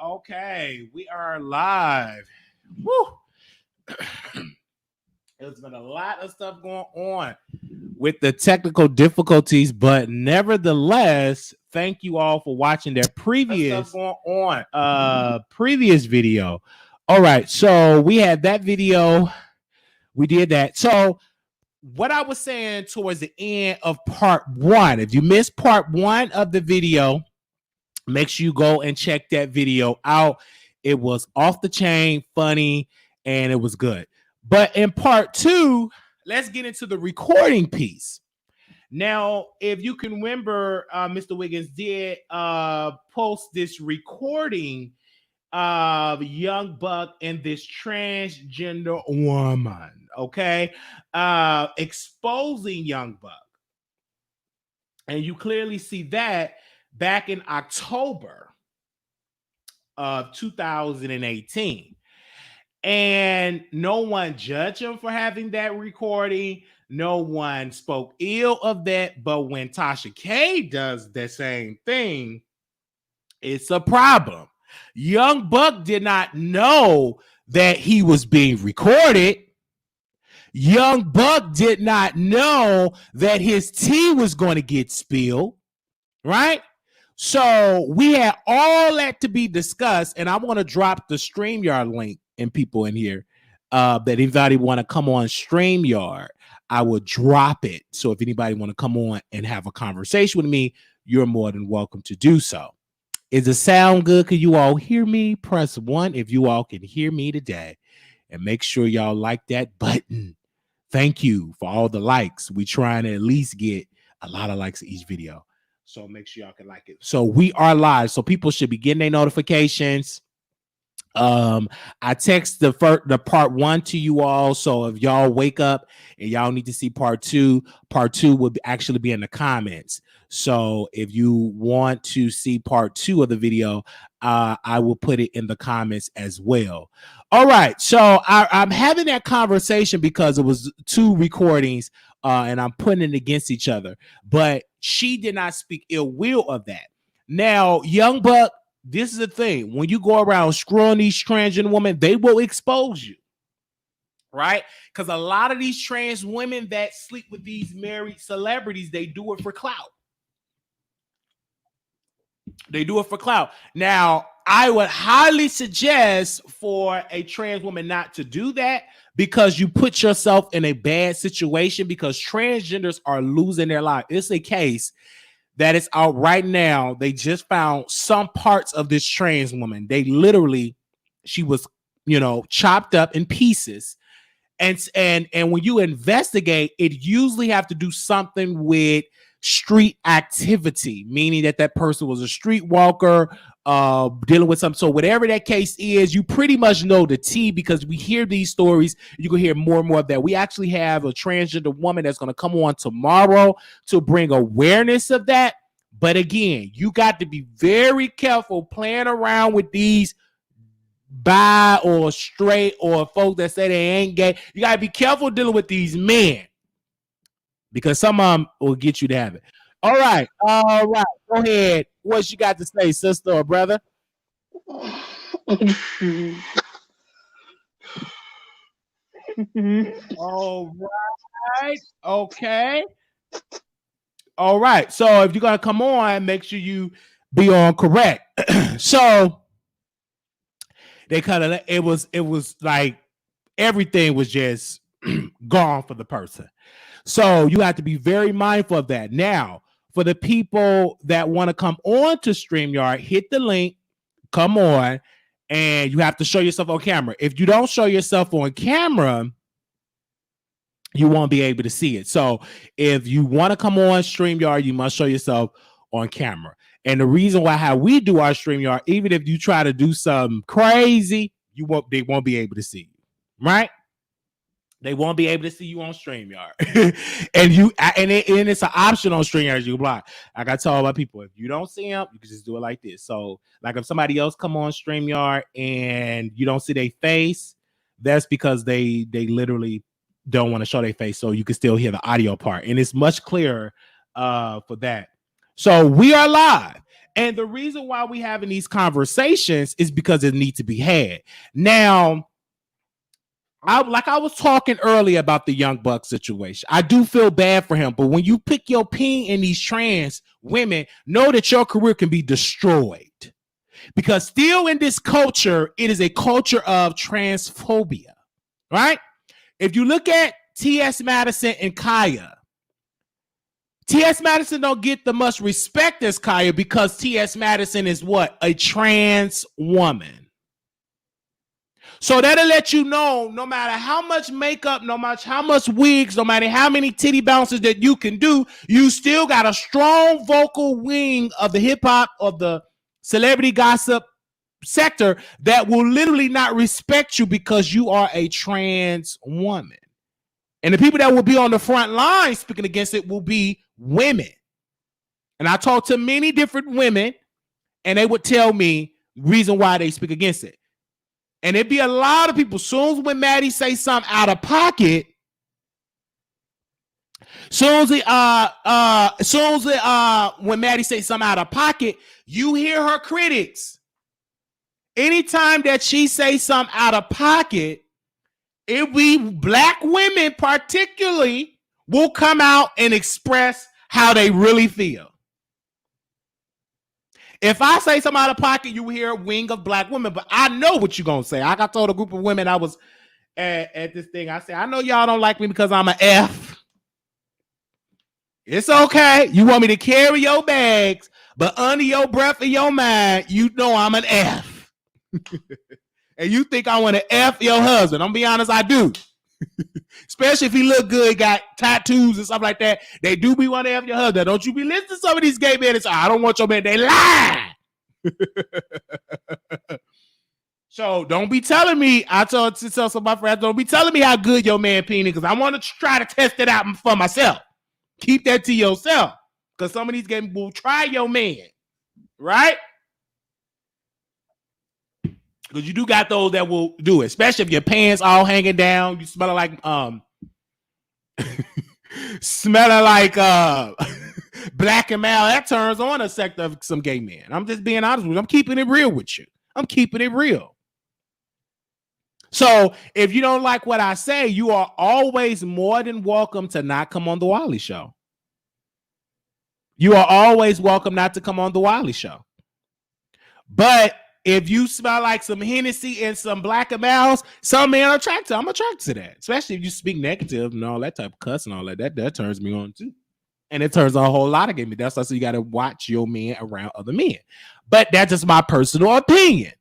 Okay, we are live. Woo! There's been a lot of stuff going on with the technical difficulties, but nevertheless, thank you all for watching their previous video. All right, so we had that video. We did that. So what I was saying towards the end of part one, if you missed part one of the video, make sure you go and check that video out. It was off the chain, funny, and it was good. But in part two, let's get into the recording piece. Now, if you can remember, Mr. Wiggins did post this recording of Young Buck and this transgender woman, okay? Exposing Young Buck. And you clearly see that back in October of 2018. And no one judged him for having that recording. No one spoke ill of that. But when Tasha K does the same thing, it's a problem. Young Buck did not know that he was being recorded. Young Buck did not know that his tea was going to get spilled, right? So we had all that to be discussed, and I want to drop the StreamYard link and people in here that anybody want to come on StreamYard, I will drop it. So if anybody want to come on and have a conversation with me, you're more than welcome to do so. Is it sound good? Can you all hear me? Press 1 if you all can hear me today. and make sure y'all like that button. Thank you for all the likes. We trying to at least get a lot of likes of each video. So make sure y'all can like it. So we are live. So people should be getting their notifications. I text the part 1 to you all. So if y'all wake up and y'all need to see part 2 will actually be in the comments. So if you want to see part 2 of the video, I will put it in the comments as well. All right, so I'm having that conversation because it was 2 recordings, and I'm putting it against each other. But she did not speak ill will of that. Now, Young Buck, this is the thing. When you go around screwing these transgender women, they will expose you, right? Because a lot of these trans women that sleep with these married celebrities, they do it for clout. They do it for clout. Now, I would highly suggest for a trans woman not to do that, because you put yourself in a bad situation, because transgenders are losing their life. It's a case that is out right now. They just found some parts of this trans woman. They literally, she was, chopped up in pieces. And when you investigate, it usually have to do something with street activity, meaning that person was a streetwalker, dealing with something. So whatever that case is, you pretty much know the T, because we hear these stories. You can hear more and more of that. We actually have a transgender woman that's going to come on tomorrow to bring awareness of that. But again, you got to be very careful playing around with these bi or straight or folks that say they ain't gay. You got to be careful dealing with these men, because some of them will get you to have it. All right. Go ahead. What you got to say, sister or brother? All right. Okay. All right. So if you're going to come on, make sure you be on correct. So they kind of, it was like everything was just gone for the person. So you have to be very mindful of that. Now, for the people that want to come on to StreamYard, hit the link, come on, and you have to show yourself on camera. If you don't show yourself on camera, you won't be able to see it. So if you want to come on StreamYard, you must show yourself on camera. And the reason why how we do our StreamYard, even if you try to do something crazy, they won't be able to see you, right? They won't be able to see you on StreamYard. and it's an option on StreamYard you block. Like I tell my people, if you don't see them, you can just do it like this. So like if somebody else come on StreamYard and you don't see their face, that's because they literally don't want to show their face, so you can still hear the audio part. And it's much clearer for that. So we are live. And the reason why we having these conversations is because it needs to be had. Now, I was talking earlier about the Young Buck situation. I do feel bad for him, but when you pick your peen in these trans women, know that your career can be destroyed. Because still in this culture, it is a culture of transphobia, right? If you look at T.S. Madison and Kaya, T.S. Madison don't get the much respect as Kaya because T.S. Madison is what? A trans woman. So that'll let you know, no matter how much makeup, no matter how much wigs, no matter how many titty bounces that you can do, you still got a strong vocal wing of the hip hop, of the celebrity gossip sector that will literally not respect you because you are a trans woman. And the people that will be on the front line speaking against it will be women. And I talked to many different women, and they would tell me the reason why they speak against it. And it'd be a lot of people. Soon as when Maddie say something out of pocket, when Maddie say something out of pocket, you hear her critics. Anytime that she say something out of pocket, it be black women particularly will come out and express how they really feel. If I say something out of pocket, you hear a wing of black women, but I know what you're going to say. I got told a group of women I was at this thing. I said, I know y'all don't like me because I'm an F. It's okay. You want me to carry your bags, but under your breath and your mind, you know I'm an F. and you think I want to F your husband. I'm gonna be honest, I do. Especially if he look good, got tattoos and stuff like that. They do be want to F your husband. Don't you be listening to some of these gay men and say, I don't want your man. They lie. So don't be telling me, I told to tell some of my friends, don't be telling me how good your man penis, because I want to try to test it out for myself. Keep that to yourself. Because some of these games will try your man. Right? Because you do got those that will do it, especially if your pants all hanging down, you smelling like black and male. That turns on a sector of some gay men. I'm just being honest with you. I'm keeping it real with you. I'm keeping it real. So if you don't like what I say, you are always more than welcome to not come on the Wiley Show. You are always welcome not to come on the Wiley Show. But if you smell like some Hennessy and some black and males, some men are attracted. I'm attracted to that. Especially if you speak negative and all that type of cuss and all that. That turns me on too. And it turns on a whole lot of gay men. That's why you got to watch your men around other men. But that's just my personal opinion.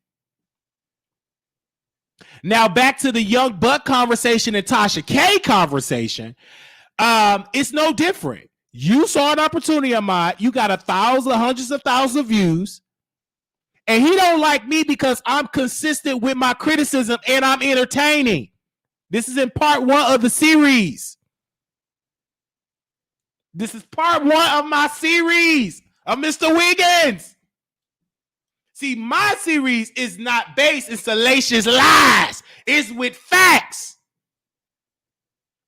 Now back to the young buck conversation and Tasha K conversation. It's no different. You saw an opportunity, Armon. You got 1,000, hundreds of thousands of views. And he don't like me because I'm consistent with my criticism and I'm entertaining. This is in part 1 of the series. This is part 1 of my series of Mr. Wiggins. See, my series is not based in salacious lies. It's with facts.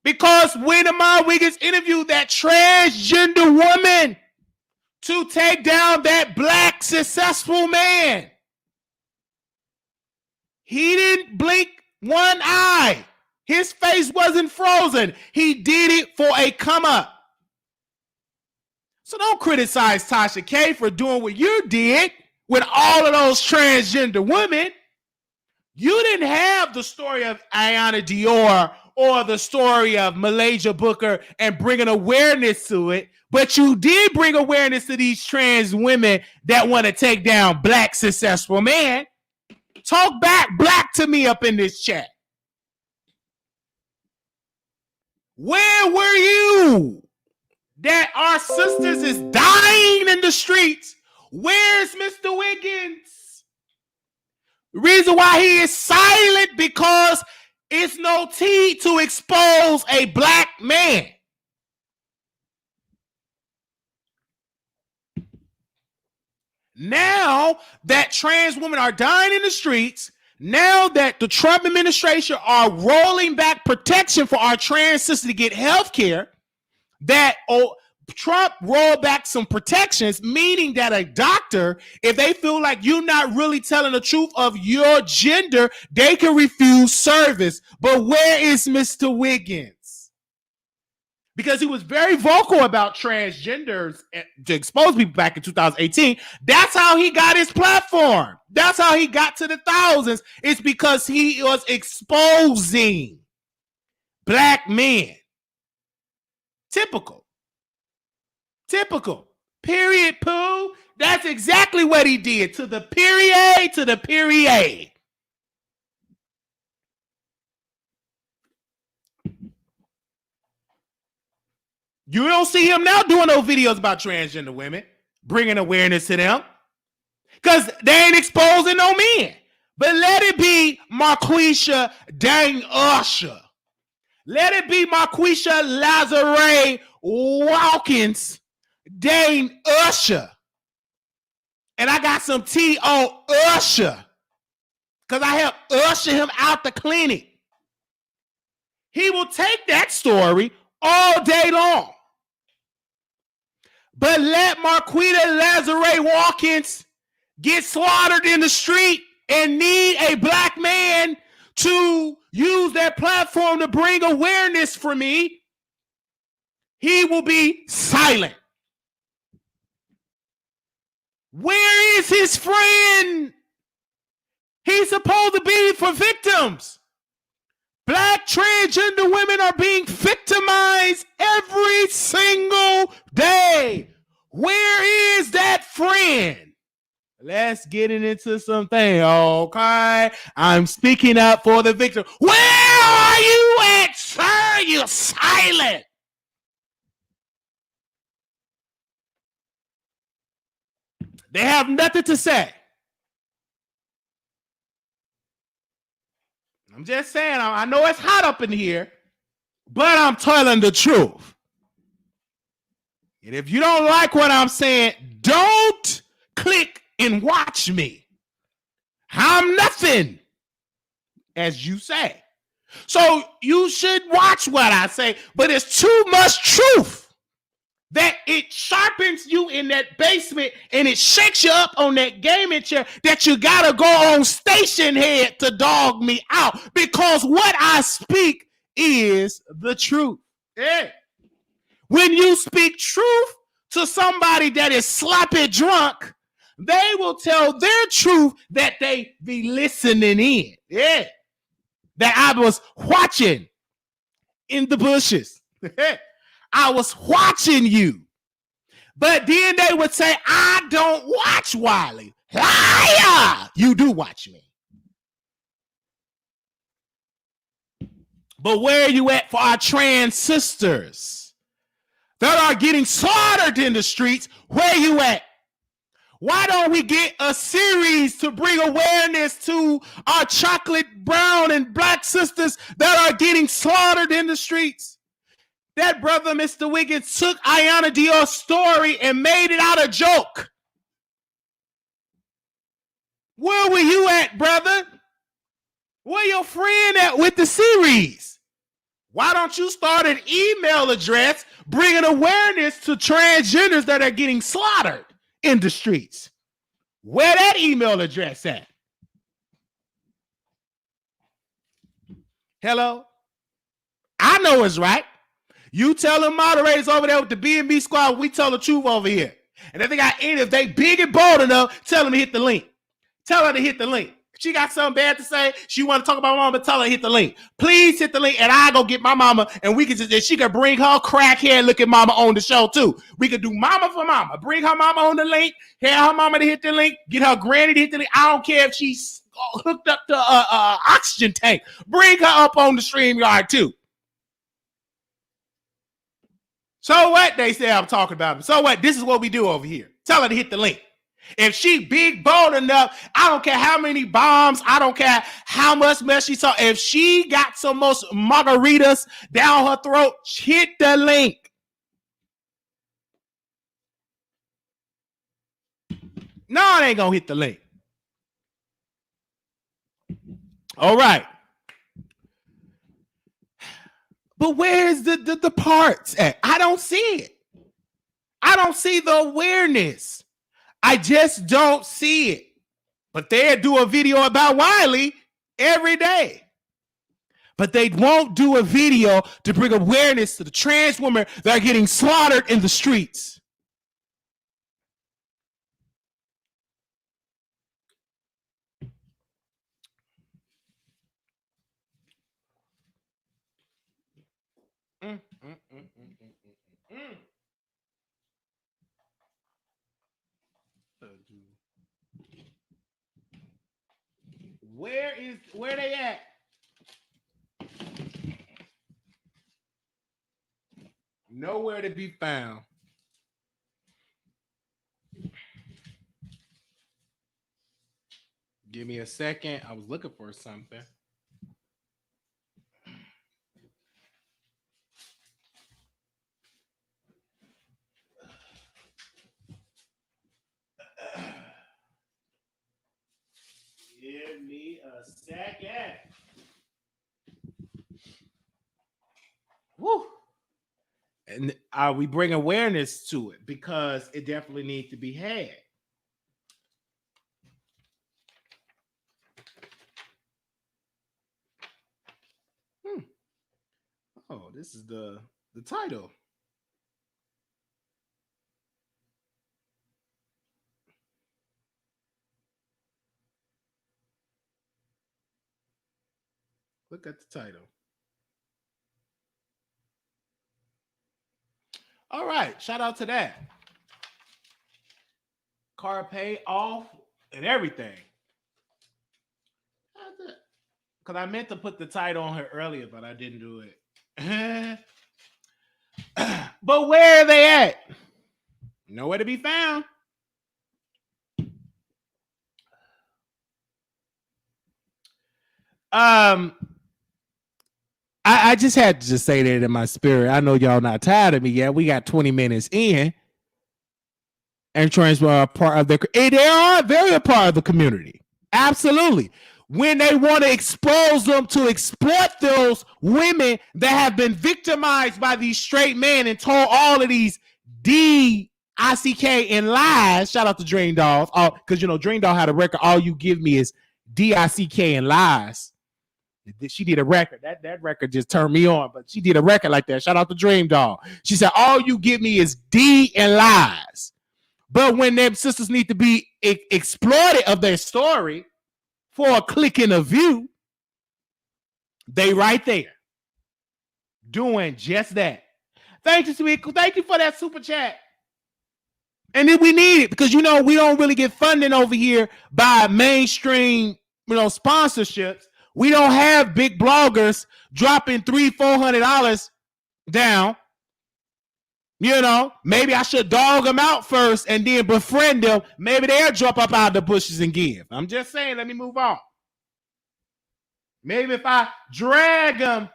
Because when Armon Wiggins interviewed that transgender woman to take down that black successful man, he didn't blink one eye. His face wasn't frozen. He did it for a come up. So don't criticize Tasha K for doing what you did with all of those transgender women. You didn't have the story of Ayanna Dior or the story of Malaysia Booker and bringing awareness to it, but you did bring awareness to these trans women that want to take down black successful men. Talk back black to me up in this chat. Where were you that our sisters is dying in the streets? Where's Mr. Wiggins? The reason why he is silent because it's no tea to expose a black man. Now that trans women are dying in the streets, now that the Trump administration are rolling back protection for our trans sisters to get health care, that Trump rolled back some protections, meaning that a doctor, if they feel like you're not really telling the truth of your gender, they can refuse service. But where is Mr. Wiggins? Because he was very vocal about transgenders to expose people back in 2018. That's how he got his platform. That's how he got to the thousands. It's because he was exposing black men. Typical. Period, poo. That's exactly what he did. To the period, to the period. You don't see him now doing no videos about transgender women, bringing awareness to them, because they ain't exposing no men. But let it be Marquisha Dang Usher. Let it be Marquisha Lazare Watkins Dane Usher. And I got some tea on Usher because I helped usher him out the clinic. He will take that story all day long. But let Marquita Lazare Watkins get slaughtered in the street and need a black man to use that platform to bring awareness for me, he will be silent. Where is his friend? He's supposed to be for victims. Black transgender women are being victimized every single day. Where is that friend? Let's get it into something, okay? I'm speaking up for the victim. Where are you at, sir? You're silent. They have nothing to say. I'm just saying, I know it's hot up in here, but I'm telling the truth. And if you don't like what I'm saying, don't click and watch me. I'm nothing, as you say. So you should watch what I say, but it's too much truth that it sharpens you in that basement and it shakes you up on that gaming chair that you gotta go on station head to dog me out, because what I speak is the truth. Yeah. When you speak truth to somebody that is sloppy drunk, they will tell their truth that they be listening in. Yeah. That I was watching in the bushes. I was watching you. But then they would say, I don't watch Wiley. Liar! You do watch me. But where are you at for our trans sisters that are getting slaughtered in the streets? Where are you at? Why don't we get a series to bring awareness to our chocolate brown and black sisters that are getting slaughtered in the streets? That brother, Mr. Wiggins, took Ayana Dior's story and made it out a joke. Where were you at, brother? Where your friend at with the series? Why don't you start an email address bringing awareness to transgenders that are getting slaughtered in the streets? Where that email address at? Hello? I know it's right. You tell them moderators over there with the B&B squad, we tell the truth over here. And if they got any, if they big and bold enough, tell them to hit the link. Tell her to hit the link. If she got something bad to say, she want to talk about mama, tell her to hit the link. Please hit the link, and I go get my mama, and we can just, and she can bring her crackhead looking mama on the show too. We could do mama for mama. Bring her mama on the link, have her mama to hit the link, get her granny to hit the link. I don't care if she's hooked up to oxygen tank. Bring her up on the StreamYard too. So what? They say I'm talking about them. So what? This is what we do over here. Tell her to hit the link. If she big bold enough, I don't care how many bombs, I don't care how much mess she saw. If she got some most margaritas down her throat, hit the link. No, it ain't gonna hit the link. All right. But where's the parts at? I don't see it. I don't see the awareness. I just don't see it. But they'll do a video about Wiley every day. But they won't do a video to bring awareness to the trans women that are getting slaughtered in the streets. Where they at? Nowhere to be found. Give me a second. I was looking for something. Give me a second. Woo. And we bring awareness to it because it definitely needs to be had. Oh, this is the title. Look at the title. All right, shout out to that. Car pay off and everything. Because I meant to put the title on her earlier, but I didn't do it. But where are they at? Nowhere to be found. I just had to just say that in my spirit. I know y'all not tired of me yet. We got 20 minutes in. And trans are part of they are very a part of the community. Absolutely. When they want to expose them to exploit those women that have been victimized by these straight men and told all of these D-I-C-K and lies. Shout out to Dream Dolls. Because, you know, Dream Doll had a record. All you give me is D-I-C-K and lies. She did a record. That record just turned me on. But she did a record like that. Shout out to Dream Doll. She said, all you give me is D and lies. But when their sisters need to be exploited of their story for a click and a view, they right there doing just that. Thank you, sweet. Thank you for that super chat. And then we need it because, you know, we don't really get funding over here by mainstream, you know, sponsorships. We don't have big bloggers dropping $300-400 down. You know, maybe I should dog them out first and then befriend them. Maybe they'll jump up out of the bushes and give. I'm just saying, let me move on. Maybe if I drag them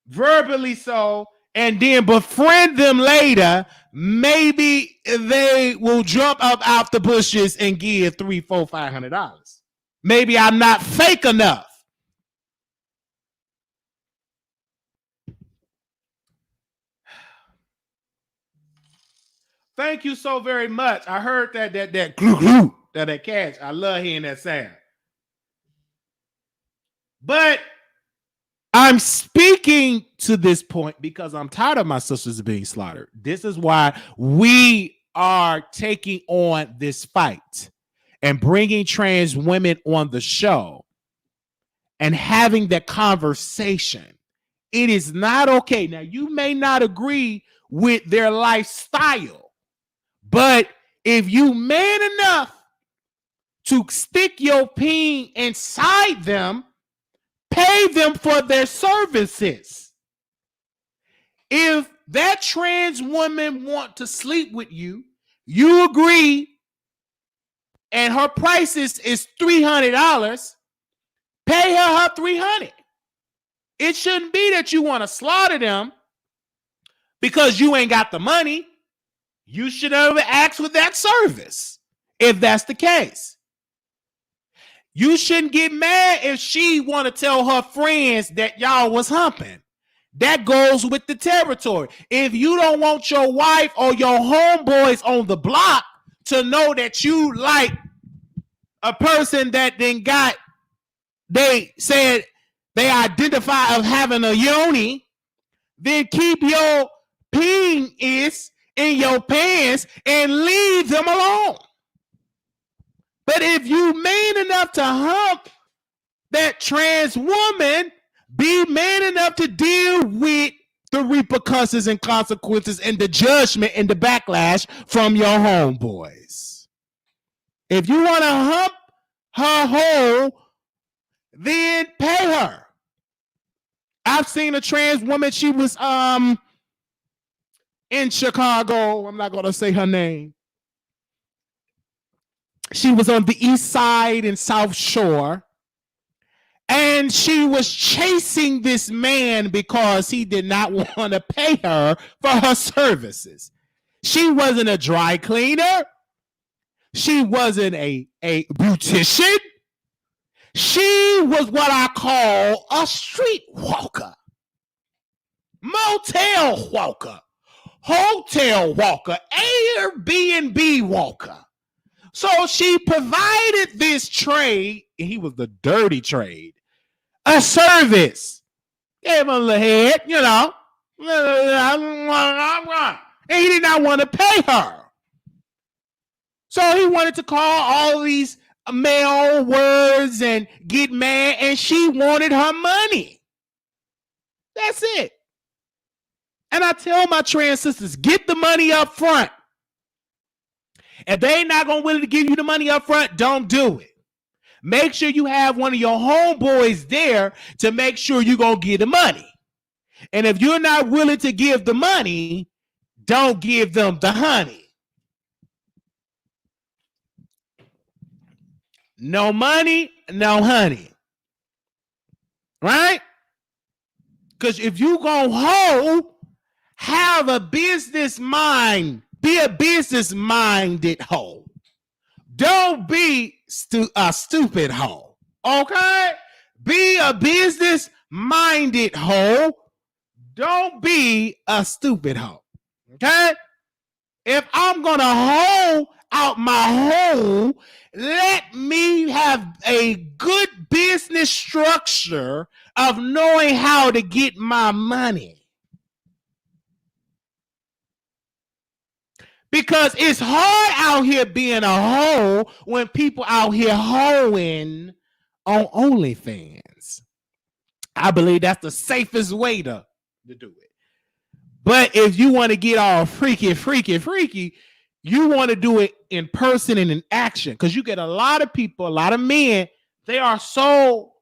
verbally so and then befriend them later, maybe they will jump up out the bushes and give $300-400-500. Maybe I'm not fake enough. Thank you so very much. I heard that glue glue that catch. I love hearing that sound. But I'm speaking to this point because I'm tired of my sisters being slaughtered. This is why we are taking on this fight and bringing trans women on the show and having that conversation. It is not okay. Now, you may not agree with their lifestyle. But if you man enough to stick your peen inside them, pay them for their services. If that trans woman want to sleep with you, you agree, and her price is $300, pay her $300. It shouldn't be that you want to slaughter them because you ain't got the money. You should never ask for that service if that's the case. You shouldn't get mad if she want to tell her friends that y'all was humping. That goes with the territory. If you don't want your wife or your homeboys on the block to know that you like a person that then they said they identify of having a yoni, then keep your penis in your pants and leave them alone. But if you man enough to hump that trans woman, be man enough to deal with the repercussions and consequences and the judgment and the backlash from your homeboys. If you want to hump her whole, then pay her. I've seen a trans woman. She was in Chicago. I'm not going to say her name. She was on the east side and South Shore. And she was chasing this man because he did not want to pay her for her services. She wasn't a dry cleaner. She wasn't a beautician. She was what I call a street walker, motel walker, hotel walker, Airbnb walker. So she provided this trade, and he was the dirty trade, a service. Gave him a little head, you know, and he did not want to pay her. So he wanted to call all these male words and get mad, and she wanted her money. That's it. And I tell my trans sisters, get the money up front. If they ain't not gonna willing to give you the money up front, don't do it. Make sure you have one of your homeboys there to make sure you're gonna get the money. And if you're not willing to give the money, don't give them the honey. No money, no honey. Right? Because if you gonna hoe, have a business mind. Be a business-minded hoe. Don't be a stupid hoe. Okay? Be a business-minded hoe. Don't be a stupid hoe. Okay? If I'm gonna hoe out my hole, let me have a good business structure of knowing how to get my money. Because it's hard out here being a hoe when people out here hoeing on OnlyFans. I believe that's the safest way to do it. But if you want to get all freaky, you want to do it in person and in action. Because you get a lot of people, a lot of men, they are so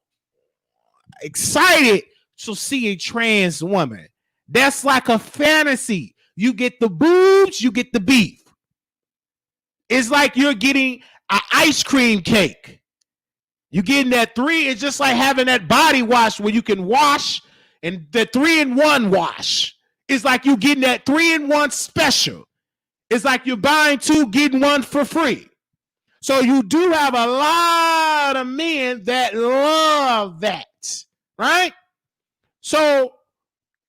excited to see a trans woman. That's like a fantasy. You get the boobs, you get the beef. It's like you're getting an ice cream cake. You're getting that 3. It's just like having that body wash where you can wash, and the 3-in-1 wash. It's like you're getting that 3-in-1 special. It's like you're buying 2, getting 1 for free. So you do have a lot of men that love that, right? So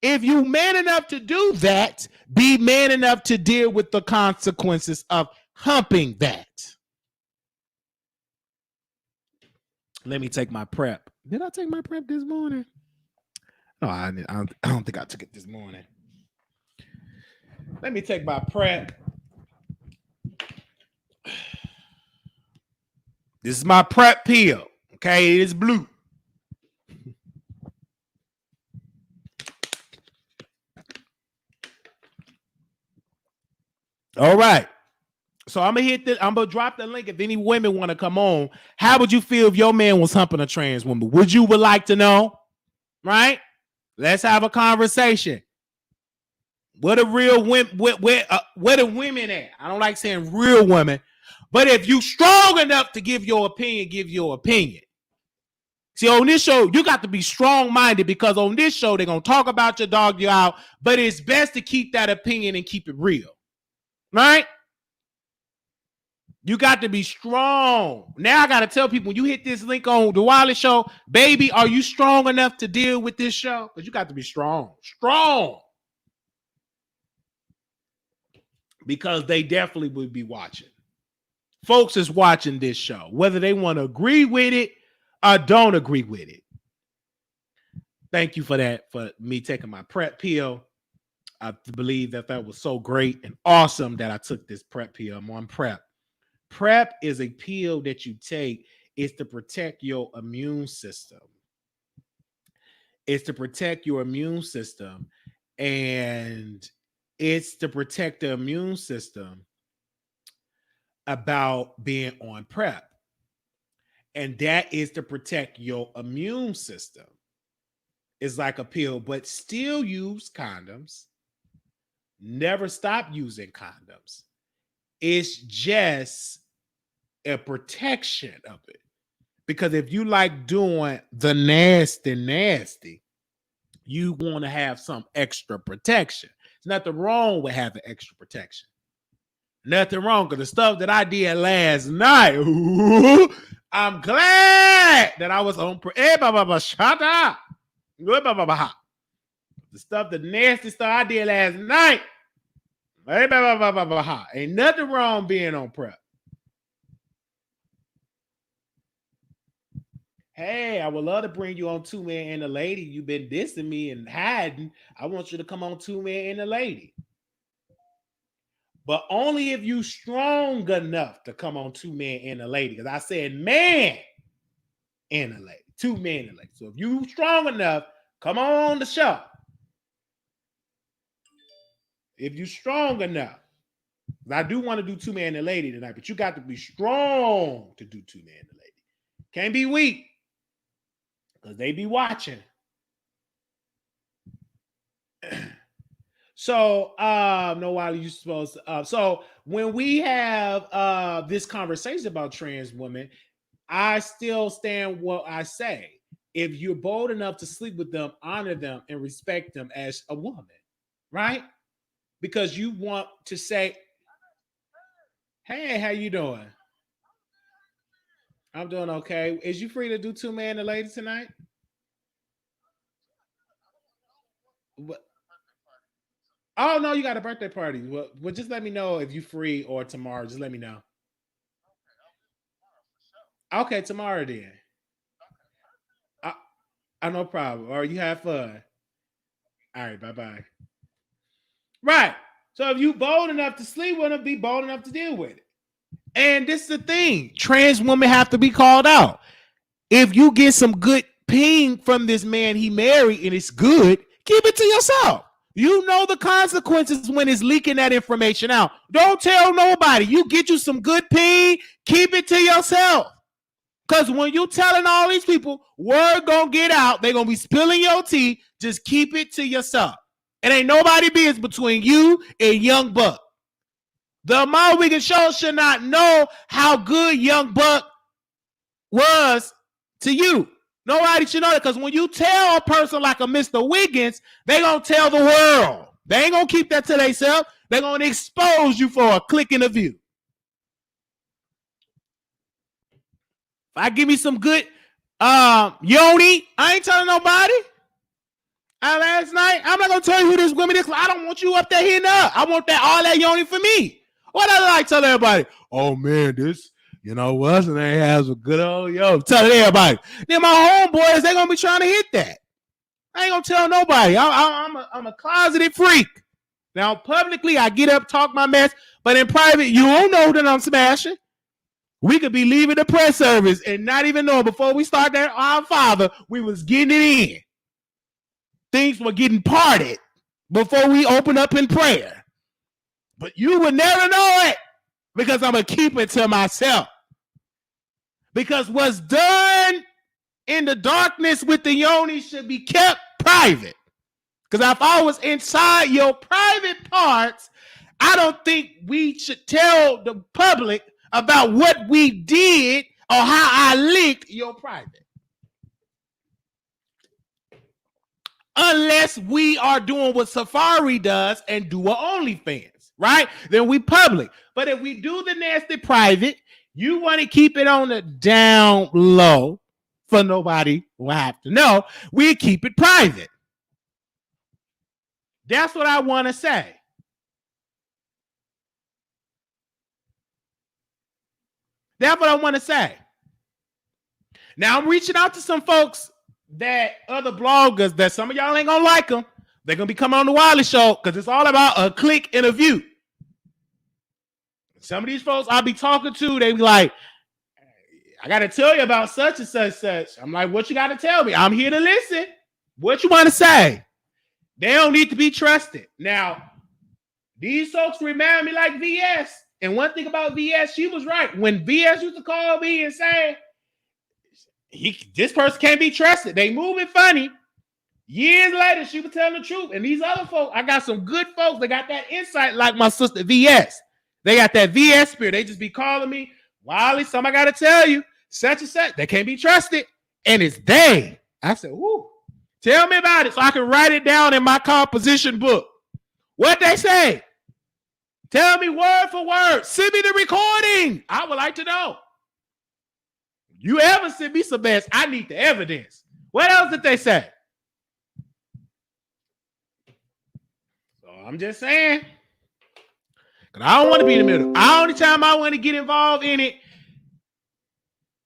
if you man enough to do that, be man enough to deal with the consequences of humping that. Let me take my prep. Did I take my prep this morning? No, I don't think I took it this morning. Let me take my prep. This is my prep pill. Okay, it is blue. All right. So I'm gonna drop the link if any women want to come on. How would you feel if your man was humping a trans woman? Would like to know? Right? Let's have a conversation. What are real women? Where the women at? I don't like saying real women, but if you strong enough to give your opinion, give your opinion. See, on this show, you got to be strong-minded, because on this show, they're gonna talk about your dog you out, but it's best to keep that opinion and keep it real. Right? You got to be strong. Now I got to tell people, when you hit this link on the Wiley Show, baby, are you strong enough to deal with this show? Because you got to be strong. Strong. Because they definitely would be watching. Folks is watching this show, whether they want to agree with it or don't agree with it. Thank you for that, for me taking my prep pill. I believe that was so great and awesome that I took this prep pill. I'm on prep. Prep is a pill that you take. It's to protect your immune system. It's to protect your immune system. And it's to protect the immune system about being on prep. And that is to protect your immune system. It's like a pill, but still use condoms. Never stop using condoms. It's just a protection of it. Because if you like doing the nasty, you want to have some extra protection. There's nothing wrong with having extra protection. Nothing wrong, because the stuff that I did last night, I'm glad that I was on. Shut up. The stuff, the nasty stuff I did last night, ain't nothing wrong being on prep. Hey, I would love to bring you on Two Man and a Lady. You've been dissing me and hiding. I want you to come on Two Man and a Lady. But only if you strong enough to come on Two Man and a Lady. Because I said man and a lady. 2 men and a lady. So if you strong enough, come on the show. If you strong enough. I do want to do two man and lady tonight, but you got to be strong to do two man and lady. Can't be weak because they be watching. So, no, Wiley, you supposed to. So when we have this conversation about trans women, I still stand what I say. If you're bold enough to sleep with them, honor them and respect them as a woman, right? Because you want to say, "Hey, how you doing?" I'm doing okay. Is you free to do two man and lady tonight? What? Oh no, you got a birthday party. Well, just let me know if you free or tomorrow. Just let me know. Okay, tomorrow then. No problem. Or you have fun. All right, bye bye. Right. So if you bold enough to sleep with them, be bold enough to deal with it. And this is the thing: trans women have to be called out. If you get some good ping from this man he married and it's good, keep it to yourself. You know the consequences when it's leaking that information out. Don't tell nobody. You get you some good ping, keep it to yourself. Because when you telling all these people, word gonna get out, they gonna be spilling your tea. Just keep it to yourself. It ain't nobody business between you and Young Buck. The Wiggins Show should not know how good Young Buck was to you. Nobody should know that, because when you tell a person like a Mr. Wiggins, they gonna tell the world. They ain't gonna keep that to themselves. They're gonna expose you for a click in a view. If I give me some good yoni, I ain't telling nobody. Last night, I'm not gonna tell you who this woman is. I don't want you up there hitting up. I want that all that yoni for me. What I like tell everybody? Oh man, this, you know, what's and they has a good old yo. Tell everybody. Then my homeboys, they gonna be trying to hit that. I ain't gonna tell nobody. I'm a closeted freak. Now publicly, I get up, talk my mess, but in private, you don't know that I'm smashing. We could be leaving the press service and not even know before we start that Our Father, we was getting it in. Things were getting parted before we open up in prayer. But you would never know it because I'm going to keep it to myself. Because what's done in the darkness with the yoni should be kept private. Because if I was inside your private parts, I don't think we should tell the public about what we did or how I licked your private. Unless we are doing what Safari does and do an OnlyFans, right? Then we public. But if we do the nasty private, you want to keep it on the down low for nobody will have to know. We keep it private. That's what I want to say. That's what I want to say. Now I'm reaching out to some folks, that other bloggers, that some of y'all ain't gonna like them. They're gonna be coming on the Wiley Show because it's all about a click and a view. Some of these folks I'll be talking to, they be like, I gotta tell you about such and such, such. I'm like, what you gotta tell me? I'm here to listen. What you want to say? They don't need to be trusted. Now, these folks remind me like VS. And one thing about VS, she was right. When VS used to call me and say, this person can't be trusted, they moving funny. Years later, she was telling the truth. And these other folks, I got some good folks that got that insight, like my sister VS. They got that VS spirit. They just be calling me, Wiley, something I got to tell you, such and such. They can't be trusted. And it's they. I said, whoo, tell me about it so I can write it down in my composition book. What they say? Tell me word for word. Send me the recording. I would like to know. You ever send me some mess? I need the evidence. What else did they say? So I'm just saying. Because I don't want to be in the middle. The only time I want to get involved in it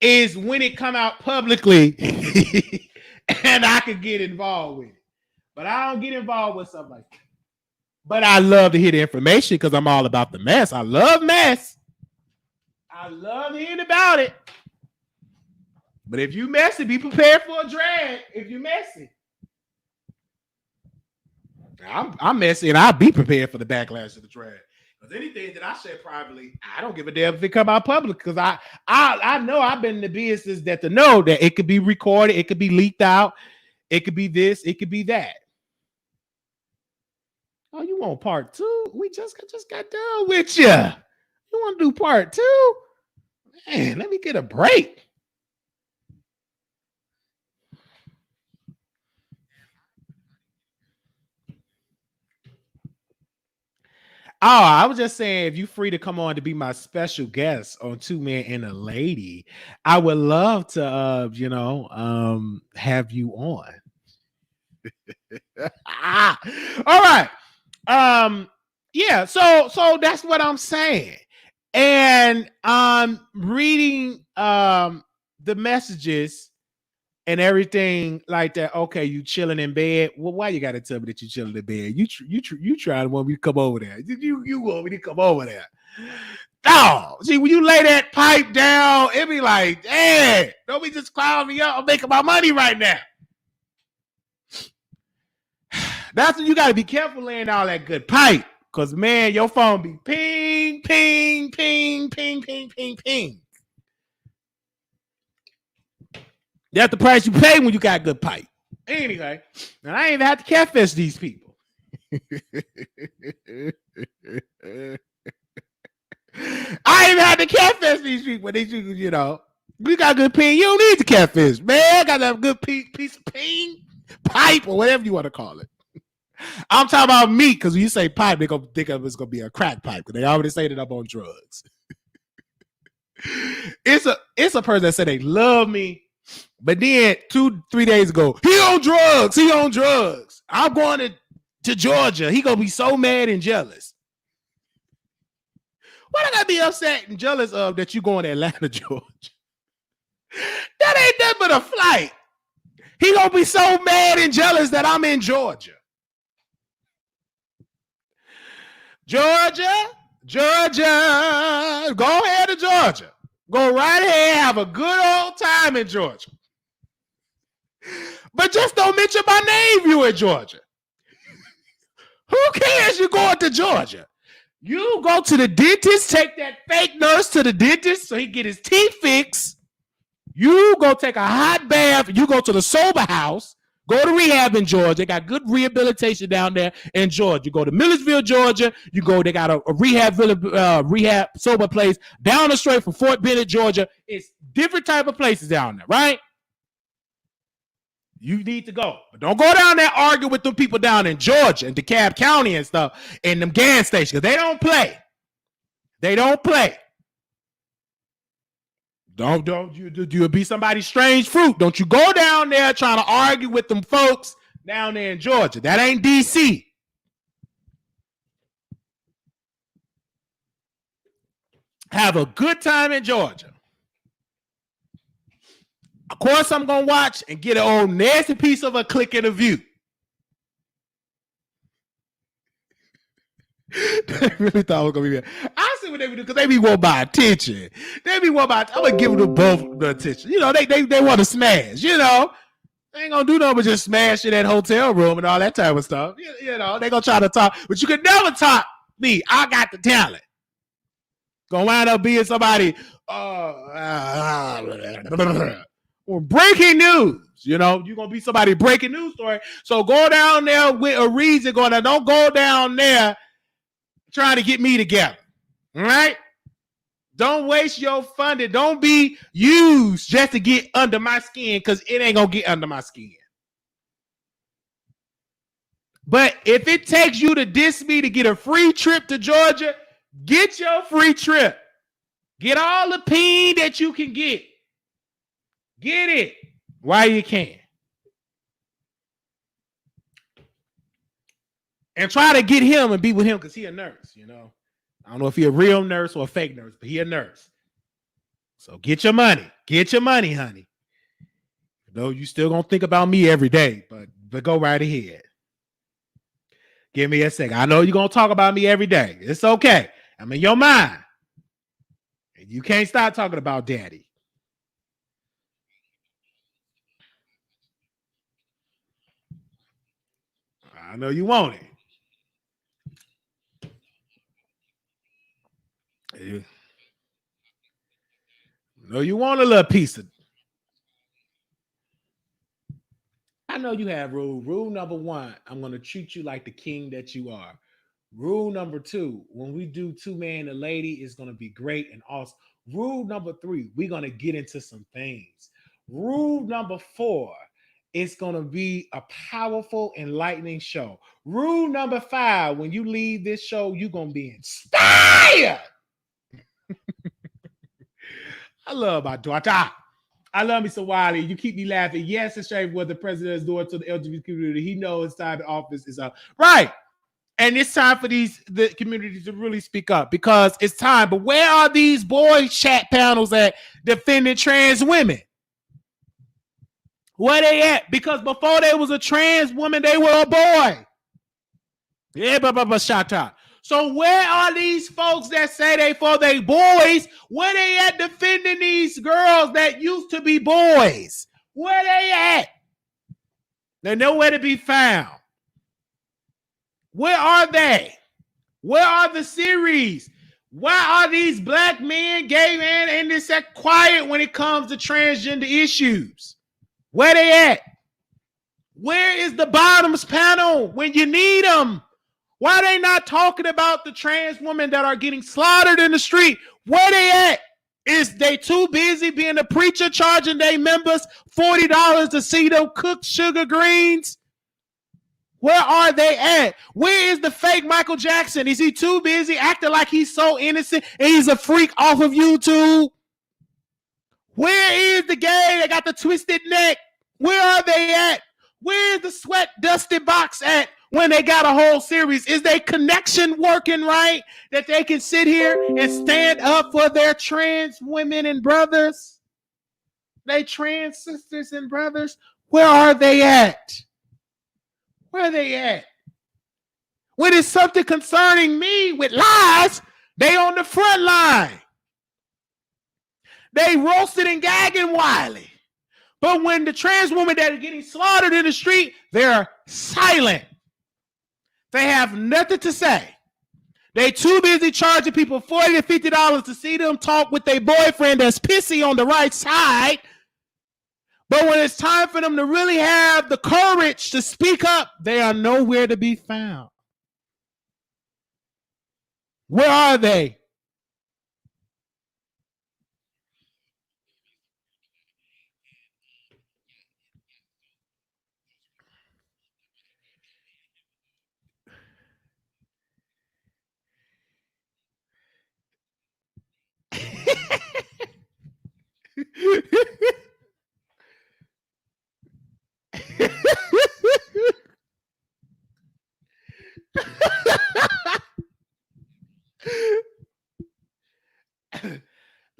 is when it come out publicly and I could get involved with it. But I don't get involved with something like that. But I love to hear the information because I'm all about the mess. I love mess. I love hearing about it. But if you messy, be prepared for a drag. If you messy, I'm messy, and I'll be prepared for the backlash of the drag. Because anything that I say privately, I don't give a damn if it come out public. Because I know I've been in the business that to know that it could be recorded, it could be leaked out, it could be this, it could be that. Oh, you want part two? We just got done with you. You want to do part two? Man, let me get a break. Oh, I was just saying, if you're free to come on to be my special guest on Two Men and a Lady, I would love to, have you on. All right. Yeah. So that's what I'm saying, and reading the messages and everything like that. Okay, you chilling in bed. Well, why you got to tell me that you chilling in bed? You trying to want me to come over there? You want me to come over there? No, see, when you lay that pipe down, it be like, hey, don't be just clown me up. I'm making my money right now. That's when you got to be careful laying all that good pipe, because man, your phone be ping, ping, ping, ping, ping, ping, ping. That's the price you pay when you got good pipe. Anyway, and I ain't even have to catfish these people. I ain't even had to catfish these people. These people, you got good ping. You don't need to catfish, man. I got that good piece of ping pipe or whatever you want to call it. I'm talking about meat, because when you say pipe, they're going to think of it's going to be a crack pipe, because they already say that I'm on drugs. It's a person that said they love me, but then 2-3 days ago, he on drugs. I'm going to Georgia. He going to be so mad and jealous. What I got to be upset and jealous of that you going to Atlanta, Georgia? That ain't nothing but a flight. He going to be so mad and jealous that I'm in Georgia. Georgia, go ahead to Georgia. Go right ahead, have a good old time in Georgia. But just don't mention my name, you in Georgia. Who cares you going to Georgia? You go to the dentist, take that fake nurse to the dentist so he get his teeth fixed. You go take a hot bath. You go to the sober house. Go to rehab in Georgia. They got good rehabilitation down there in Georgia. You go to Millersville, Georgia. They got a rehab sober place down the street from Fort Bennett, Georgia. It's different type of places down there, right? You need to go. But don't go down there arguing with them people down in Georgia and DeKalb County and stuff and them gas stations. They don't play. Don't you'll be somebody's strange fruit. Don't you go down there trying to argue with them folks down there in Georgia. That ain't DC. Have a good time in Georgia. Of course, I'm going to watch and get an old nasty piece of a click and a view. They really thought it was going to be bad. I see what they would do, because they be wanting my attention. I'm going to give them both the attention. They want to smash, They ain't going to do nothing but just smash in that hotel room and all that type of stuff. They going to try to talk, but you can never talk me. I got the talent. Going to wind up being somebody, or breaking news. You're going to be somebody breaking news story. So go down there with a reason going on. Don't go down there trying to get me together. All right? Don't waste your funding. Don't be used just to get under my skin, because it ain't going to get under my skin. But if it takes you to diss me to get a free trip to Georgia, get your free trip. Get all the peen that you can get. Get it while you can. And try to get him and be with him, because he a nurse, I don't know if he a real nurse or a fake nurse, but he a nurse. So get your money. Get your money, honey. Though you still gonna think about me every day, but go right ahead. Give me a second. I know you're gonna talk about me every day. It's okay. I'm in your mind. And you can't stop talking about daddy. I know you want it. No, you want a little piece of. I know you have rule. Rule number one, I'm going to treat you like the king that you are. Rule number two, when we do two man and a lady, it's going to be great and awesome. Rule number three, we're going to get into some things. Rule number four, it's going to be a powerful, enlightening show. Rule number five, when you leave this show, you're going to be inspired. I love my daughter. I love me some Wiley. You keep me laughing. Yes, it's shame what the president is doing to the LGBT community. He knows his time in office is up. Right. And it's time for the community to really speak up because it's time. But where are these boy chat panels at defending trans women? Where they at? Because before they was a trans woman, they were a boy. Yeah, shout out. So where are these folks that say they for they boys? Where they at defending these girls that used to be boys? Where they at? They're nowhere to be found. Where are they? Where are the series? Why are these black men, gay men, and this that quiet when it comes to transgender issues? Where they at? Where is the bottoms panel when you need them? Why are they not talking about the trans women that are getting slaughtered in the street? Where they at? Is they too busy being a preacher charging their members $40 to see them cook sugar greens? Where are they at? Where is the fake Michael Jackson? Is he too busy acting like he's so innocent and he's a freak off of YouTube? Where is the gay that got the twisted neck? Where are they at? Where is the sweat dusty box at when they got a whole series? Is their connection working right that they can sit here and stand up for their trans women and brothers? They trans sisters and brothers? Where are they at? Where are they at? When it's something concerning me with lies, they on the front line. They roasted and gagging Wiley. But when the trans women that are getting slaughtered in the street, they're silent. They have nothing to say. They too busy charging people $40 to $50 to see them talk with their boyfriend that's pissy on the right side. But when it's time for them to really have the courage to speak up, they are nowhere to be found. Where are they?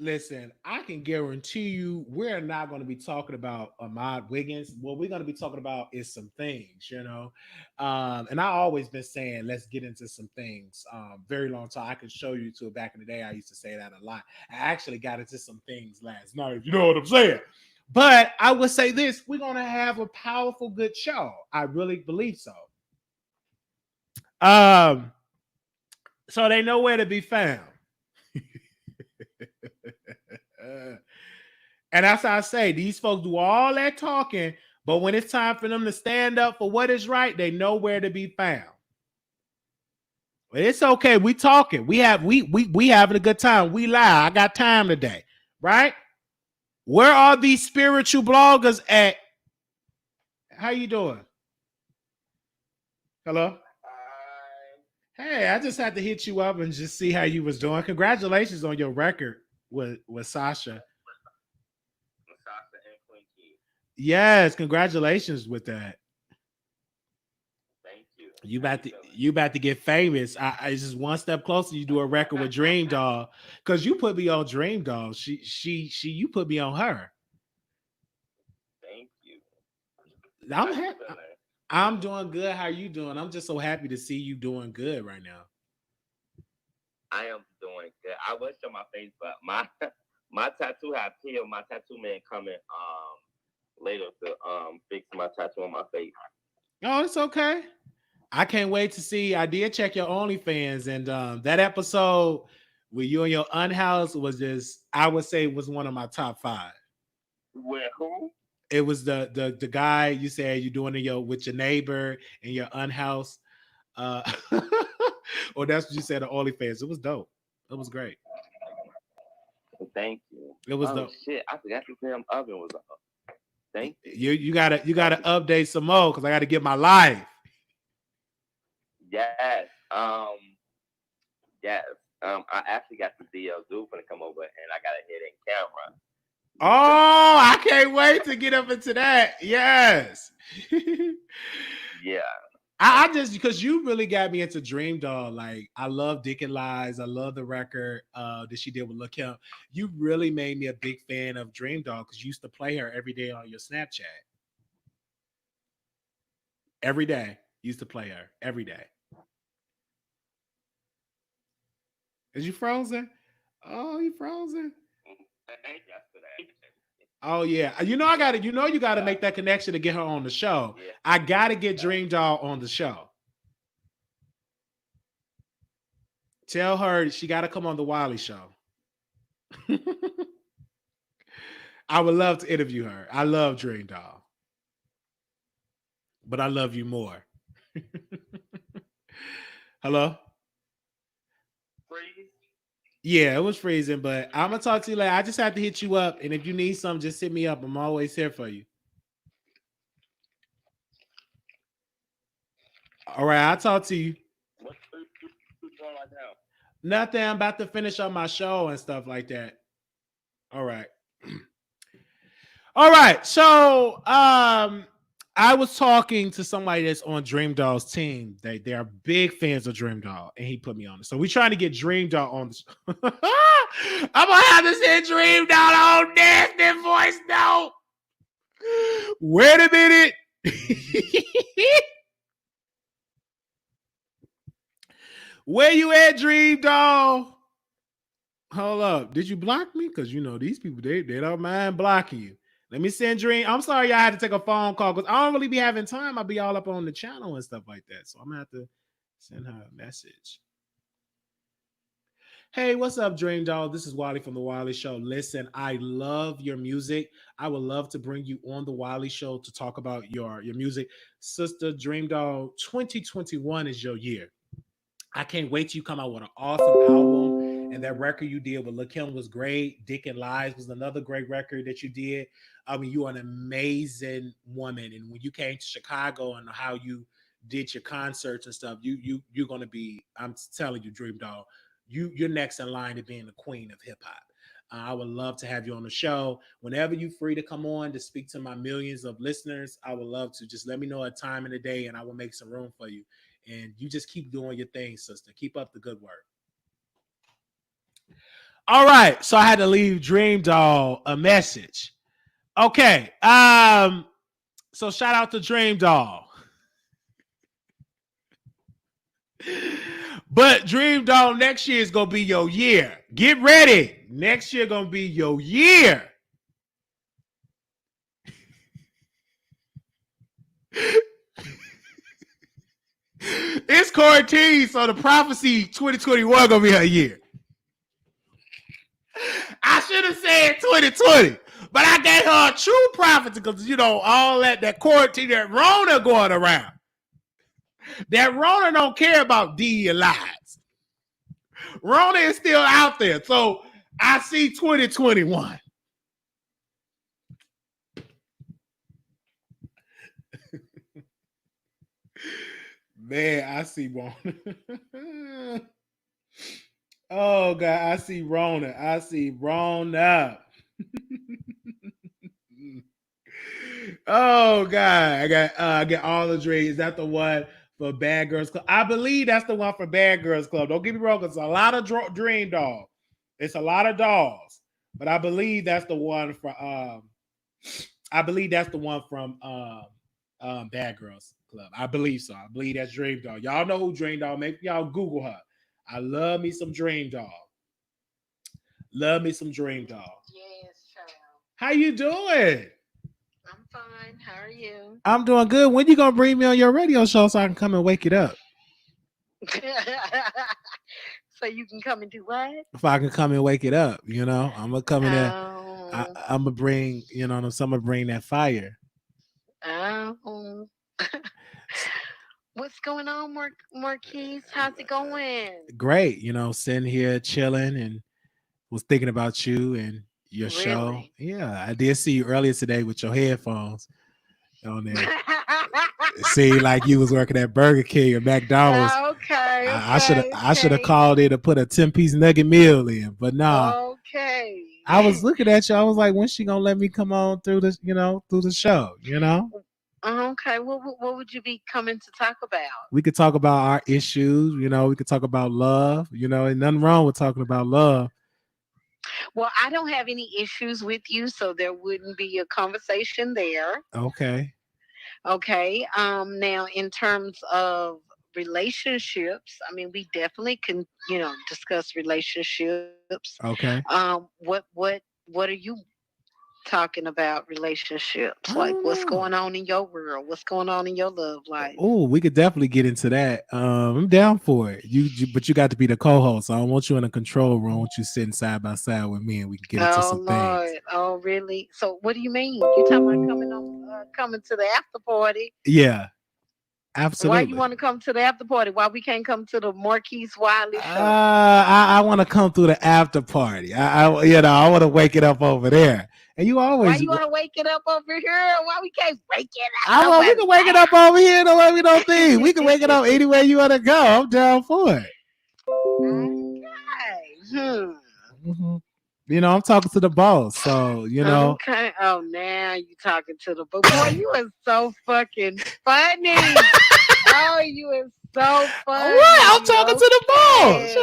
Listen, I can guarantee you we're not going to be talking about Ahmad Wiggins. What we're going to be talking about is some things, you know. And I always been saying, let's get into some things. Very long time. I can show you to it back in the day. I used to say that a lot. I actually got into some things last night. You know what I'm saying? But I would say this, we're going to have a powerful, good show. I really believe so. So they know where to be found. And that's how I say these folks do all that talking, but when it's time for them to stand up for what is right, they know where to be found. But it's okay. We talking. We having a good time. We lie. I got time today, right? Where are these spiritual bloggers at? How you doing? Hello? Hey, I just had to hit you up and just see how you was doing. Congratulations on your record with Sasha. Yes, congratulations with that. Thank you. You about to get famous. I just one step closer. You do a record with Dream Doll because you put me on Dream Doll. She you put me on her. Thank you. I'm happy. I'm doing good. How are you doing? I'm just so happy to see you doing good right now. I am doing good. I will show my face, but my tattoo have healed. My tattoo man coming later to fix my tattoo on my face. Oh, it's okay. I can't wait to see. I did check your OnlyFans, and that episode With you and your unhouse was just, I would say, was one of my top five. With who? It was the guy you said you doing it with your neighbor and your unhouse. Uh, or that's what you said. The OnlyFans. It was dope. It was great. Thank you. It was oh dope. shit! I forgot the damn oven was on. Thank you. You gotta update some more because I gotta get my life. Yes. Yes. I actually got the DL Zoo to come over, and I got a hidden camera. Oh, I can't wait to get up into that. Yes. Yeah. I just, because you really got me into Dream Doll. Like, I love Dick and Lies. I love the record that she did with Lil' Kim. You really made me a big fan of Dream Doll because you used to play her every day on your Snapchat. Every day. You used to play her every day. Is you frozen? Oh, you frozen? Oh yeah. You gotta make that connection to get her on the show. Yeah. I gotta get Dream Doll on the show. Tell her she gotta come on the Wiley Show. I would love to interview her. I love Dream Doll. But I love you more. Hello? Freeze? Yeah, it was freezing, but I'm gonna talk to you later. I just have to hit you up, and if you need something, just hit me up. I'm always here for you. All right, I'll talk to you. What's going on now? Nothing. I'm about to finish up my show and stuff like that. All right. All right. So I was talking to somebody that's on Dream Doll's team. They are big fans of Dream Doll, and he put me on it. So we're trying to get Dream Doll on the show. I'm gonna have to send Dream Doll on nasty voice note. Wait a minute. Where you at, Dream Doll? Hold up. Did you block me? Because these people, they don't mind blocking you. Let me send Dream. I'm sorry y'all had to take a phone call because I don't really be having time. I'll be all up on the channel and stuff like that. So I'm gonna have to send her a message. Hey, what's up, Dream Doll? This is Wiley from the Wiley Show. Listen, I love your music. I would love to bring you on the Wiley Show to talk about your music. Sister Dream Doll, 2021 is your year. I can't wait till you come out with an awesome album. And that record you did with Lil' Kim was great. Dick and Lies was another great record that you did. I mean, you're an amazing woman. And when you came to Chicago and how you did your concerts and stuff, you're gonna be, I'm telling you, Dream Doll, you're next in line to being the queen of hip hop. I would love to have you on the show. Whenever you're free to come on to speak to my millions of listeners, I would love to. Just let me know a time in the day and I will make some room for you. And you just keep doing your thing, sister. Keep up the good work. All right. So I had to leave Dream Doll a message. Okay. So shout out to Dream Doll. But Dream Doll, next year is gonna be your year. Get ready. Next year gonna be your year. It's quarantine, so the prophecy 2021 gonna be her year. I should have said 2020, but I gave her a true prophecy because all that quarantine, that Rona going around. That Rona don't care about DE lives. Rona is still out there, so I see 2021. Man, I see Rona. Oh God, I see Rona. I see Rona. Oh God, I get all the dreams. Is that the one for Bad Girls Club? I believe that's the one for Bad Girls Club. Don't get me wrong, it's a lot of Dream Doll. It's a lot of dolls, but I believe that's the one for. I believe that's the one from Bad Girls Club. I believe so. I believe that's Dream Doll. Y'all know who Dream Doll. Maybe y'all Google her. I love me some Dream Doll. Love me some Dream Doll. Yes, child. How you doing? I'm fine. How are you? I'm doing good. When you gonna bring me on your radio show so I can come and wake it up? So you can come and do what? If I can come and wake it up, I'm gonna come in there. Oh, I'm gonna bring, I'm gonna bring that fire. oh. What's going on, Marquise? How's it going? Great, sitting here chilling and was thinking about you and your show. Really? Yeah, I did see you earlier today with your headphones on there. See, like you was working at Burger King or McDonald's. Okay. I should have called in to put a 10-piece nugget meal in, but nah. Okay. I was looking at you. I was like, when's she gonna let me come on through this, through the show? Okay. What would you be coming to talk about? We could talk about our issues. We could talk about love. And nothing wrong with talking about love. Well, I don't have any issues with you, so there wouldn't be a conversation there. Okay. Okay. Now, in terms of relationships, I mean, we definitely can, discuss relationships. Okay. What are you talking about relationships? Like, what's going on in your world? What's going on in your love life? Oh, we could definitely get into that. I'm down for it. But you got to be the co-host. I don't want you in a control room. I want you sitting side by side with me, and we can get into some things. Oh, really? So, what do you mean? You talking about coming to the after party? Yeah, absolutely. Why you want to come to the after party? Why we can't come to the Marquise Wiley show? I want to come through the after party. I want to wake it up over there. And you always. Why you want to wake it up over here? Why we can't wake it up? We can wake it up over here. Don't let me know things. We can wake it up anywhere you want to go. I'm down for it. Okay. Mm-hmm. I'm talking to the boss, so Okay. Oh, now you talking to the boss. Boy, you are so fucking funny. Oh, you are so funny. Right, I'm talking to the boss.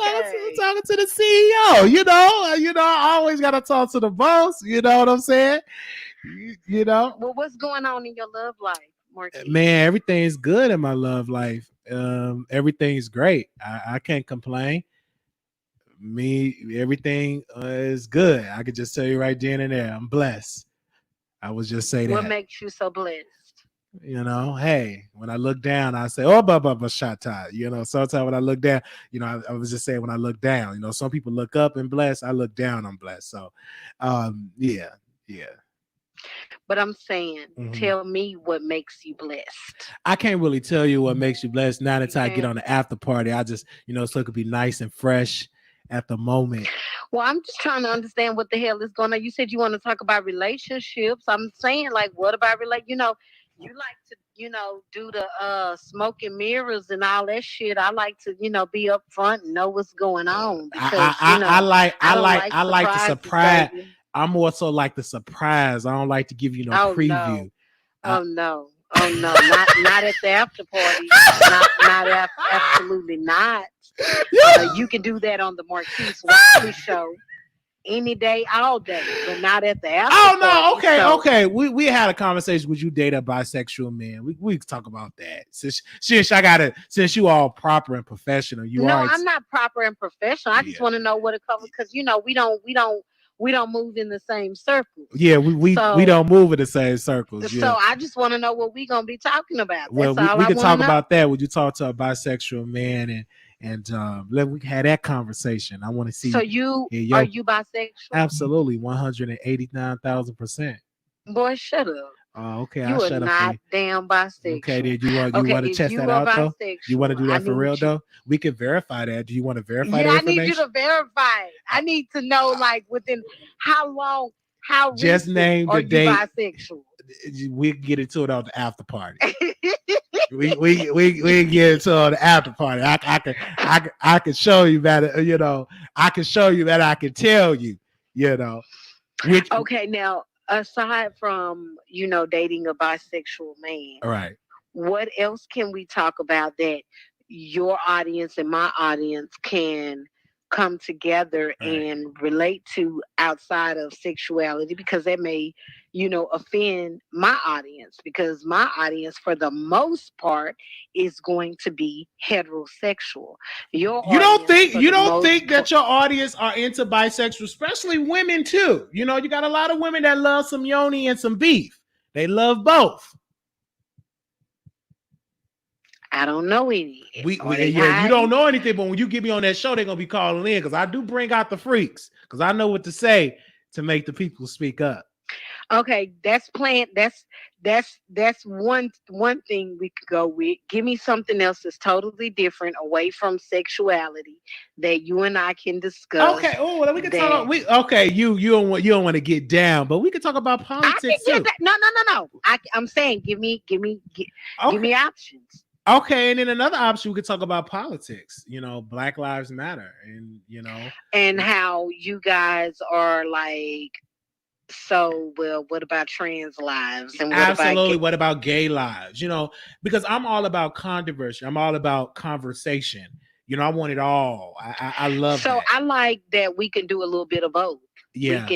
I'm talking to the CEO. I always gotta talk to the boss. You know what I'm saying? Well, what's going on in your love life, Marquise? Man, everything's good in my love life. Everything's great. I can't complain. Everything is good. I could just tell you right then and there, I'm blessed. I would just say that. What makes you so blessed? Hey, when I look down, I say, oh, shata. Sometimes when I look down, I was just saying when I look down, some people look up and blessed. I look down, I'm blessed. So, yeah. But I'm saying, tell me what makes you blessed. I can't really tell you what makes you blessed. Now until I get on the after party, I just, so it could be nice and fresh at the moment. Well, I'm just trying to understand what the hell is going on. You said you want to talk about relationships. I'm saying, like, what about you like to, do the smoke and mirrors and all that shit. I like to, be up front and know what's going on. Because, I like the surprise. Baby. I'm more so like the surprise. I don't like to give you no preview. No. Not at the after party. Absolutely not. You can do that on the Marquise Wiley show. Any day, all day, but not at the after party. No, okay. We had a conversation. Would you date a bisexual man? We can talk about that. Since you all proper and professional, I'm not proper and professional. I just want to know what it covers because we don't move in the same circles. Yeah, we don't move in the same circles. So I just want to know what we're gonna be talking about. Well, we can talk about that. Would you talk to a bisexual man and let we have that conversation? I want to see. So are you bisexual? Absolutely, 189,000%. Boy, shut up. Oh, okay. You are not damn bisexual. Okay, then you want to test that out though? You want to do that for real though? We can verify that. Do you want to verify that information? I need you to verify it. I need to know like within how long, how just name the date. Bisexual. We can get into it on the after party. we can get into it on the after party. I can show you better. I can show you that. I can tell you. Okay, now. Aside from, dating a bisexual man, all right, what else can we talk about that your audience and my audience can come together and relate to outside of sexuality? Because that may, offend my audience, because my audience, for the most part, is going to be heterosexual. You don't think that your audience are into bisexual, especially women too? You got a lot of women that love some yoni and some beef. They love both. I don't know any. You don't know anything, but when you get me on that show, they're gonna be calling in because I do bring out the freaks because I know what to say to make the people speak up. Okay, that's planned. That's one thing we could go with. Give me something else that's totally different, away from sexuality, that you and I can discuss. Okay. Oh, well, we can talk. You don't want to get down, but we can talk about politics too. No. I'm saying, give me options. Okay, and then another option we could talk about politics. Black Lives Matter, and how you guys are like. So, well, what about trans lives? And what about gay lives? Because I'm all about controversy. I'm all about conversation. I want it all. I love so that. I like that we can do a little bit of both. Yeah.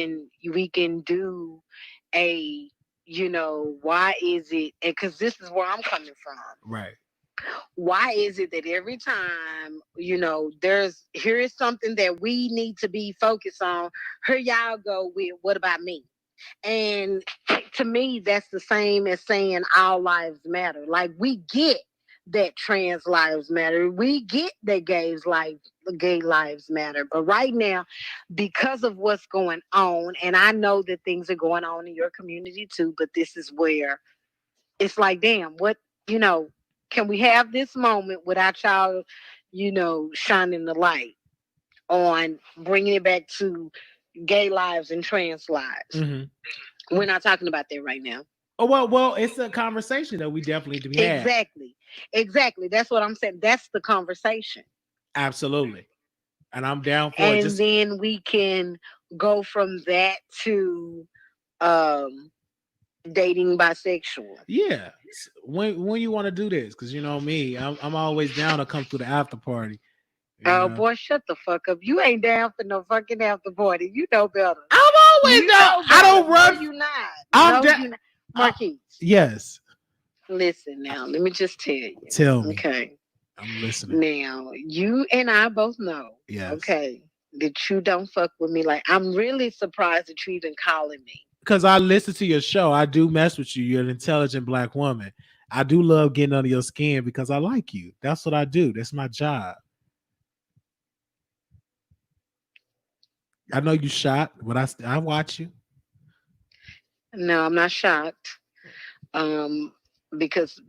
We can do a, why is it, because this is where I'm coming from. Right. Why is it that every time, here is something that we need to be focused on, here y'all go with, what about me? And to me, that's the same as saying all lives matter. Like, we get that trans lives matter. We get that gay lives matter. But right now, because of what's going on, and I know that things are going on in your community too, but this is where it's like, damn, what, can we have this moment without y'all, shining the light on bringing it back to gay lives and trans lives? Mm-hmm. We're not talking about that right now. Oh, well, it's a conversation that we definitely need to have. Exactly. That's what I'm saying. That's the conversation. Absolutely. And I'm down for it. And then we can go from that to dating bisexual. Yeah. When you want to do this, because me, I'm always down to come to the after party. Boy, shut the fuck up. You ain't down for no fucking after party. You know better. I'm always down. I don't run. No, you not. I'm down. Marquise. Yes. Listen now. Let me just tell you. Tell me. Okay. I'm listening. Now, you and I both know. Yes. Okay. That you don't fuck with me. Like, I'm really surprised that you even calling me. Because I listen to your show. I do mess with you. You're an intelligent Black woman. I do love getting under your skin because I like you. That's what I do. That's my job. I know you shocked, but I watch you. No, I'm not shocked. Because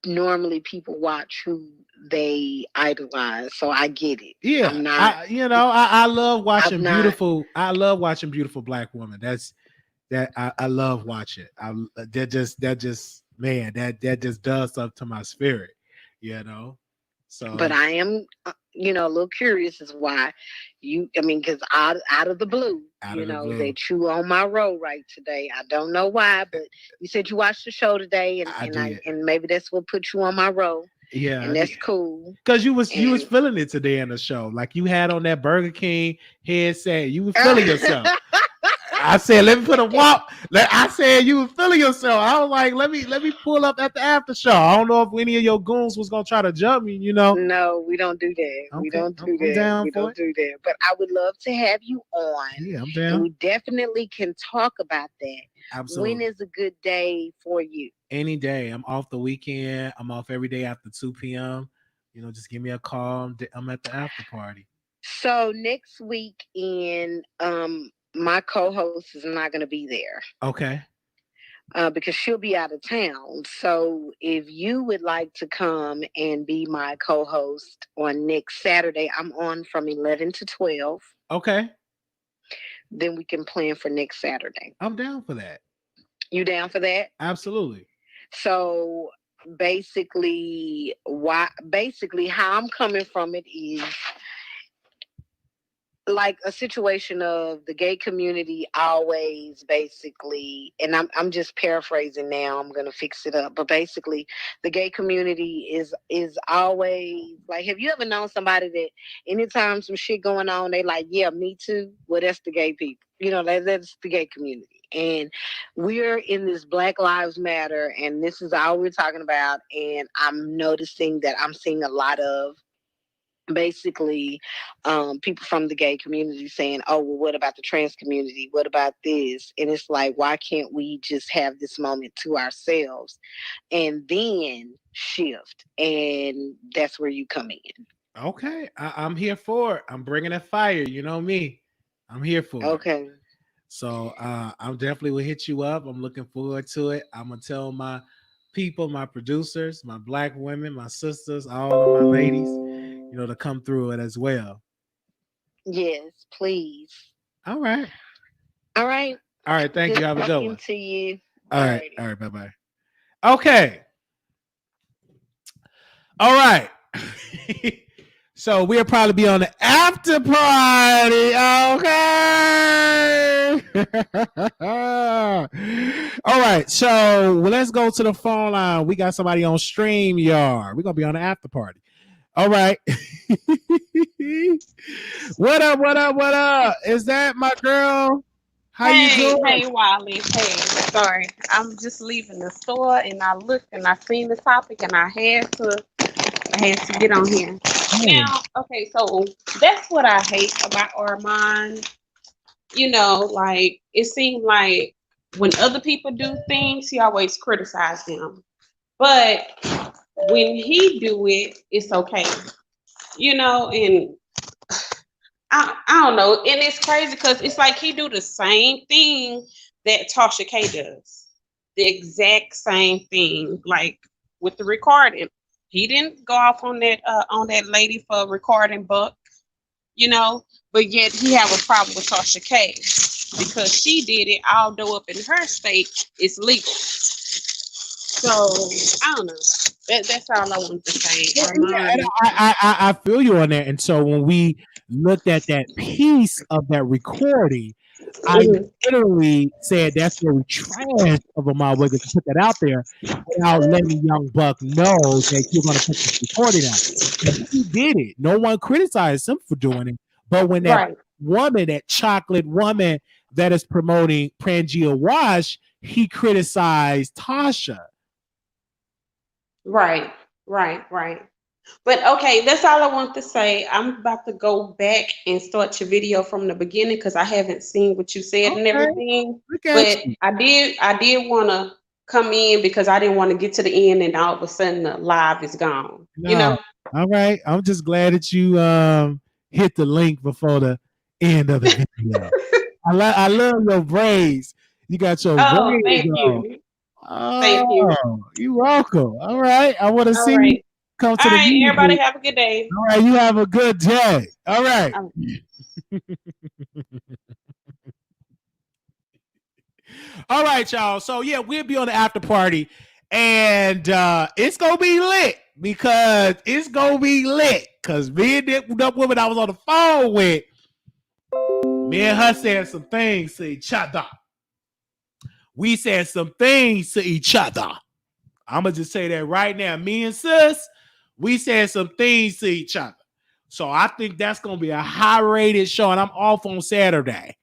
normally people watch who they idolize, so I get it. Yeah, I'm not. I love watching beautiful. I love watching beautiful Black women. I love watching. That just does something to my spirit. So, but I am, a little curious as why because out of the blue, that you on my road right today. I don't know why, but you said you watched the show today, and maybe that's what put you on my road. Yeah, and that's cool. Because you was feeling it today in the show, like you had on that Burger King headset. You was feeling yourself. I said, let me put a walk. I said you were feeling yourself. I was like, let me pull up at the after show. I don't know if any of your goons was gonna try to jump me, No, we don't do that. Okay. We don't do that. Down we for don't it. do that. But I would love to have you on. Yeah, I'm down. And we definitely can talk about that. Absolutely. When is a good day for you? Any day. I'm off the weekend. I'm off every day after 2 p.m. Just give me a call. I'm at the after party. So next week my co-host is not going to be there. Okay. Because she'll be out of town. So if you would like to come and be my co-host on next Saturday, I'm on from 11 to 12. Okay. Then we can plan for next Saturday. I'm down for that. You down for that? Absolutely. So basically how I'm coming from it is like a situation of the gay community always basically, and I'm just paraphrasing now, I'm going to fix it up, but basically the gay community is always like, have you ever known somebody that anytime some shit going on, they like, yeah, me too? Well, that's the gay people. That's the gay community. And we're in this Black Lives Matter, and this is all we're talking about. And I'm noticing that I'm seeing a lot of basically people from the gay community saying, oh, well, what about the trans community? What about this? And it's like, why can't we just have this moment to ourselves and then shift? And that's where you come in. Okay, I'm here for it. I'm bringing that fire. You know me. I'm here for it. Okay. So I'm definitely will hit you up. I'm looking forward to it. I'm gonna tell my people, my producers, my black women, my sisters, all of my ladies, to come through it as well. Yes, please. All right. All right. All right. Thank you. Have a good one. To you. All right. All right. Bye bye. Okay. All right. So we'll probably be on the after party. Okay. All right. So let's go to the phone line. We got somebody on StreamYard. We're gonna be on the after party. All right. What up? What up? What up? Is that my girl? How you doing? Hey, Wiley. Hey, sorry. I'm just leaving the store and I looked and I seen the topic and I had to get on here. Now, okay, so that's what I hate about Armon. Like it seems like when other people do things, he always criticizes them. But when he do it, it's okay. And I don't know. And it's crazy because it's like he do the same thing that Tasha K does. The exact same thing, like with the recording. He didn't go off on that lady for recording Buck, but yet he have a problem with Tasha K because she did it, although up in her state it's legal. So I don't know. That's all I want to say. I feel you on that. And so when we looked at that piece of that recording, I literally said that's very trash of Lamar Wiggins to put that out there without letting Young Buck know that you're going to put this recording out. And he did it. No one criticized him for doing it. But when that woman, that chocolate woman that is promoting Prangia Wash, he criticized Tasha. Right. But okay, that's all I want to say. I'm about to go back and start your video from the beginning because I haven't seen what you said and everything. But I did want to come in because I didn't want to get to the end and all of a sudden the live is gone. All right. I'm just glad that you hit the link before the end of the video. I love your braids. You got your braids. Thank you. Thank you. You're welcome. All right. I want to see you come to the video. Everybody have a good day. All right. You have a good day. All right. All right, y'all. So yeah, we'll be on the after party, and it's gonna be lit because me and that woman I was on the phone with, me and her said some things to each other. We said some things to each other. I'm going to just say that right now. Me and sis, we said some things to each other. So I think that's going to be a high-rated show, and I'm off on Saturday.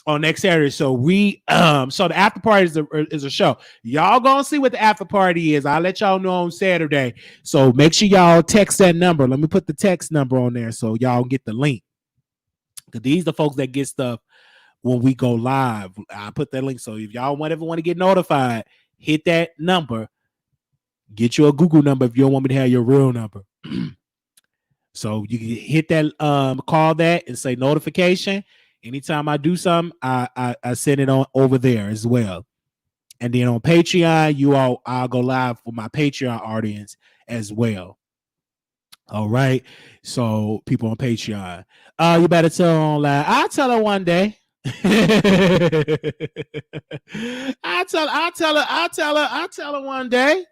On next Saturday. So so the after party is a show. Y'all going to see what the after party is. I'll let y'all know on Saturday. So make sure y'all text that number. Let me put the text number on there so y'all get the link. Because these are the folks that get stuff when we go live. I put that link. So if y'all ever want to get notified, hit that number. Get you a Google number if you don't want me to have your real number. So you can hit that, call that and say notification. Anytime I do something, I send it on over there as well. And then on Patreon, I'll go live for my Patreon audience as well. All right. So people on Patreon, you better tell her online. I'll tell her one day. I'll tell her one day.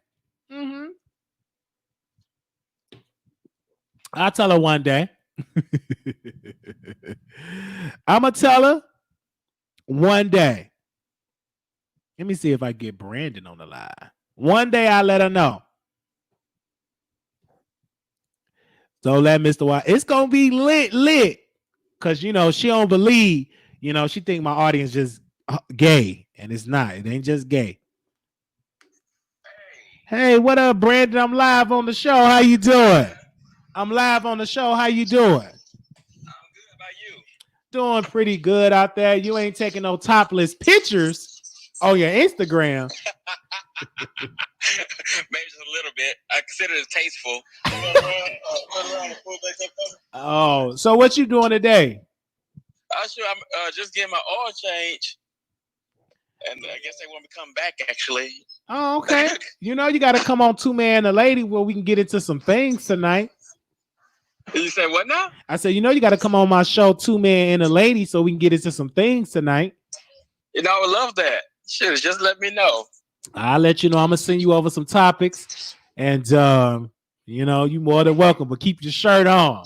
I'll tell her one day. I'm gonna tell her one day. Let me see if I get Brandon on the line. One day I'll let her know. So let Mr. Y. It's gonna be lit. Cause she don't believe, she think my audience just gay. And it's not. It ain't just gay. Hey, what up, Brandon? I'm live on the show. How you doing? I'm live on the show. How you doing? I'm good. How about you? Doing pretty good out there. You ain't taking no topless pictures on your Instagram. Maybe just a little bit. I consider it tasteful. Oh, so what you doing today? I'm just getting my oil change. And I guess they want me to come back, actually. Oh, okay. You know, you got to come on Two Man and a Lady where we can get into some things tonight. You said what now? I said, you know, you got to come on my show, Two Man and a Lady, so we can get into some things tonight. You know, I would love that. Shit, just let me know. I'll let you know. I'm going to send you over some topics. And, you know, you're more than welcome, but keep your shirt on.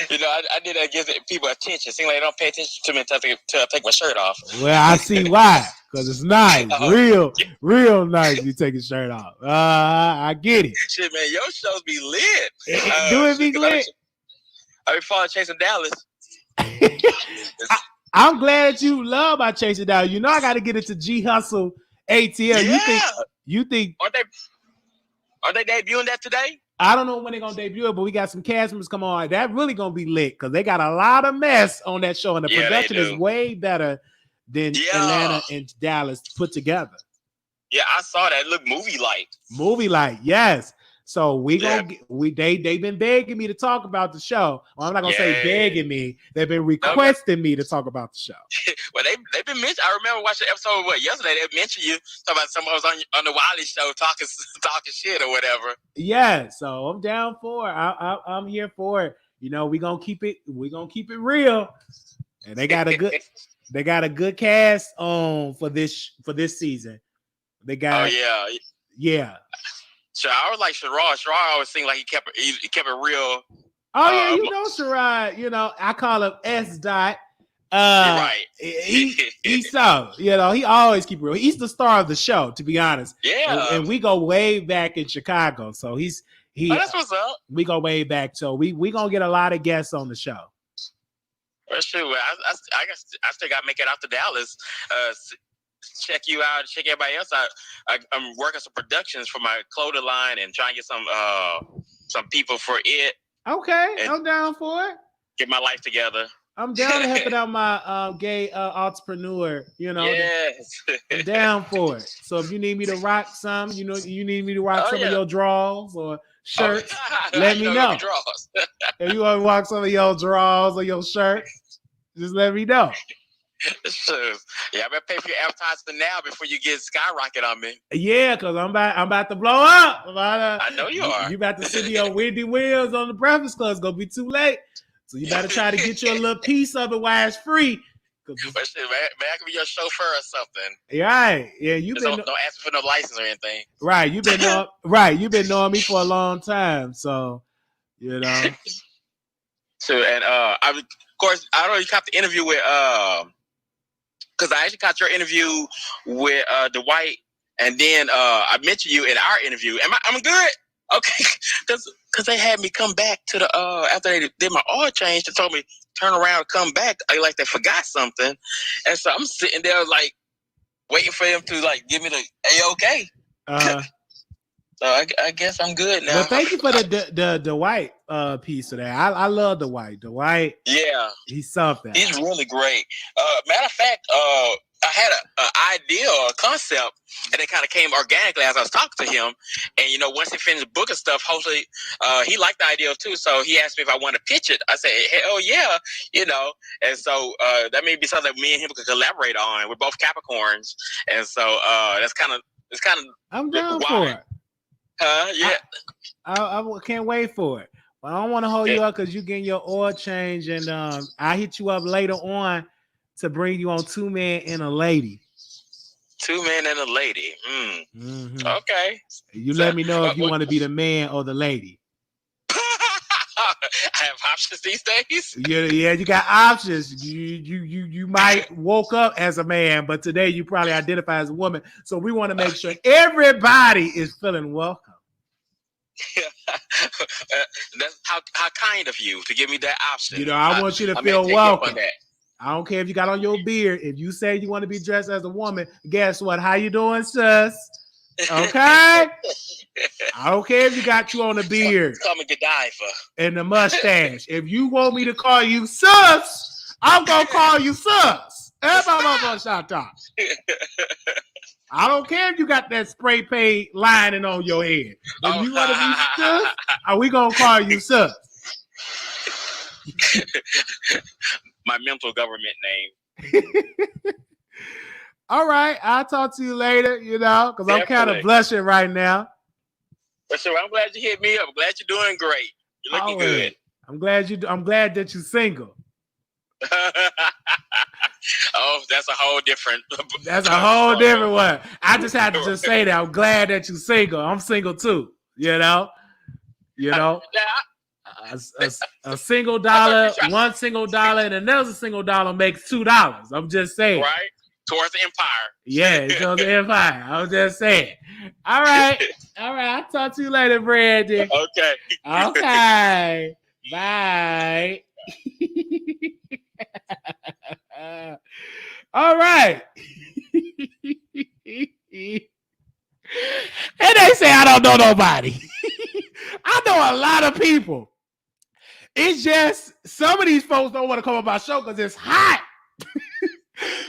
You know, I did that to give people attention. Seems like they don't pay attention to me until I take my shirt off. Well, I see why. Because it's nice. Real nice you take your shirt off. I get it. Shit, man, your shows be lit. Do it be lit? I be following Chasing Dallas. I'm glad that you love my Chasing Dallas. You know I got to get into G Hustle ATL. Yeah. You think Are they debuting that today? I don't know when they're gonna debut it, but we got some cast members come on. That really gonna be lit because they got a lot of mess on that show, and the production is way better than Atlanta and Dallas put together. Yeah, I saw that. Look, movie like. Yes. So they've been begging me to talk about the show. Well, I'm not gonna say begging me. They've been requesting me to talk about the show. Well, they've been mentioned. I remember watching the episode yesterday. They mentioned you talking about someone was on the Wiley Show talking shit or whatever. Yeah. So I'm down for it. I'm here for it. You know, we're gonna keep it real. And they got a good cast on for this season. They got yeah. So I was like Sherrod. Sherrod always seemed like he kept it real. Oh yeah, you know Sherrod. You know I call him S. Dot. Right. He's so he always keep it real. He's the star of the show, to be honest. Yeah. And we go way back in Chicago, so he's. Oh, that's what's up. We go way back, so we gonna get a lot of guests on the show. Well, sure. I guess I still got to make it out to Dallas. Check you out, check everybody else out. I'm working some productions for my clothing line and trying to get some people for it. Okay, I'm down for it. Get my life together. I'm down to helping out my gay entrepreneur. You know, yes. I'm down for it. So if you need me to rock some, you need me to rock some of your drawers or shirts, let me know. If you want to rock some of your drawers or your shirts, just let me know. Sure. Yeah, I better pay for your advertising now before you get skyrocket on me. Yeah, because I'm about to blow up. I know you are. You about to send me your Wendy Wills on the Breakfast Club. It's gonna be too late. So you better try to get you a little piece of it while it's free. But shit, man, I can be your chauffeur or something. Right. Yeah, don't ask for no license or anything. Right. You've been knowing me for a long time. So, you know. So and of course I already caught the interview with because I actually caught your interview with Dwight, and then I mentioned you in our interview. I'm good? Okay, because they had me come back to the after they did my oil change. They told me turn around and come back. Like they forgot something, and so I'm sitting there like waiting for them to like give me the A-OK. So I guess I'm good now. Well, thank you for the Dwight piece of that. I love Dwight. Dwight, yeah, he's something. He's really great. Matter of fact, I had an idea or a concept, and it kind of came organically as I was talking to him. And you know, once he finished the book and stuff, hopefully, he liked the idea too. So he asked me if I wanted to pitch it. I said, hell yeah, you know. And so that may be something that me and him could collaborate on. We're both Capricorns, and so it's kind of. I'm down for it. Yeah. I can't wait for it. But I don't want to hold you up because you're getting your oil change, and I hit you up later on to bring you on Two Men and a Lady. Two Men and a Lady. Mm-hmm. Okay. You let me know if you want to be the man or the lady. I have options these days. Yeah, you got options. You might woke up as a man, but today you probably identify as a woman. So we want to make sure everybody is feeling welcome. That's how kind of you to give me that option. You know, I want you to feel welcome. I don't care if you got on your beard. If you say you want to be dressed as a woman, guess what? How you doing, sis? Okay? I don't care if you got you on a beard. Call me Godiva. And the mustache. If you want me to call you sus, I'm going to call you sus. Everybody shout out. I don't care if you got that spray paint lining on your head. If you want to be sus, are we going to call you sus? My mental government name. All right. I'll talk to you later, because I'm kind of blushing right now. But sure, I'm glad you hit me up. I'm glad you're doing great. You're looking good. I'm glad that you're single. Oh, that's a whole different. That's a whole different one. I just had to just say that. I'm glad that you're single. I'm single too. A single dollar, one single dollar, and another single dollar makes $2. I'm just saying. Right. Towards the empire. Yeah, towards the empire. I was just saying. All right. I'll talk to you later, Brandon. Okay. Bye. All right. And they say I don't know nobody. I know a lot of people. It's just some of these folks don't want to come on my show because it's hot.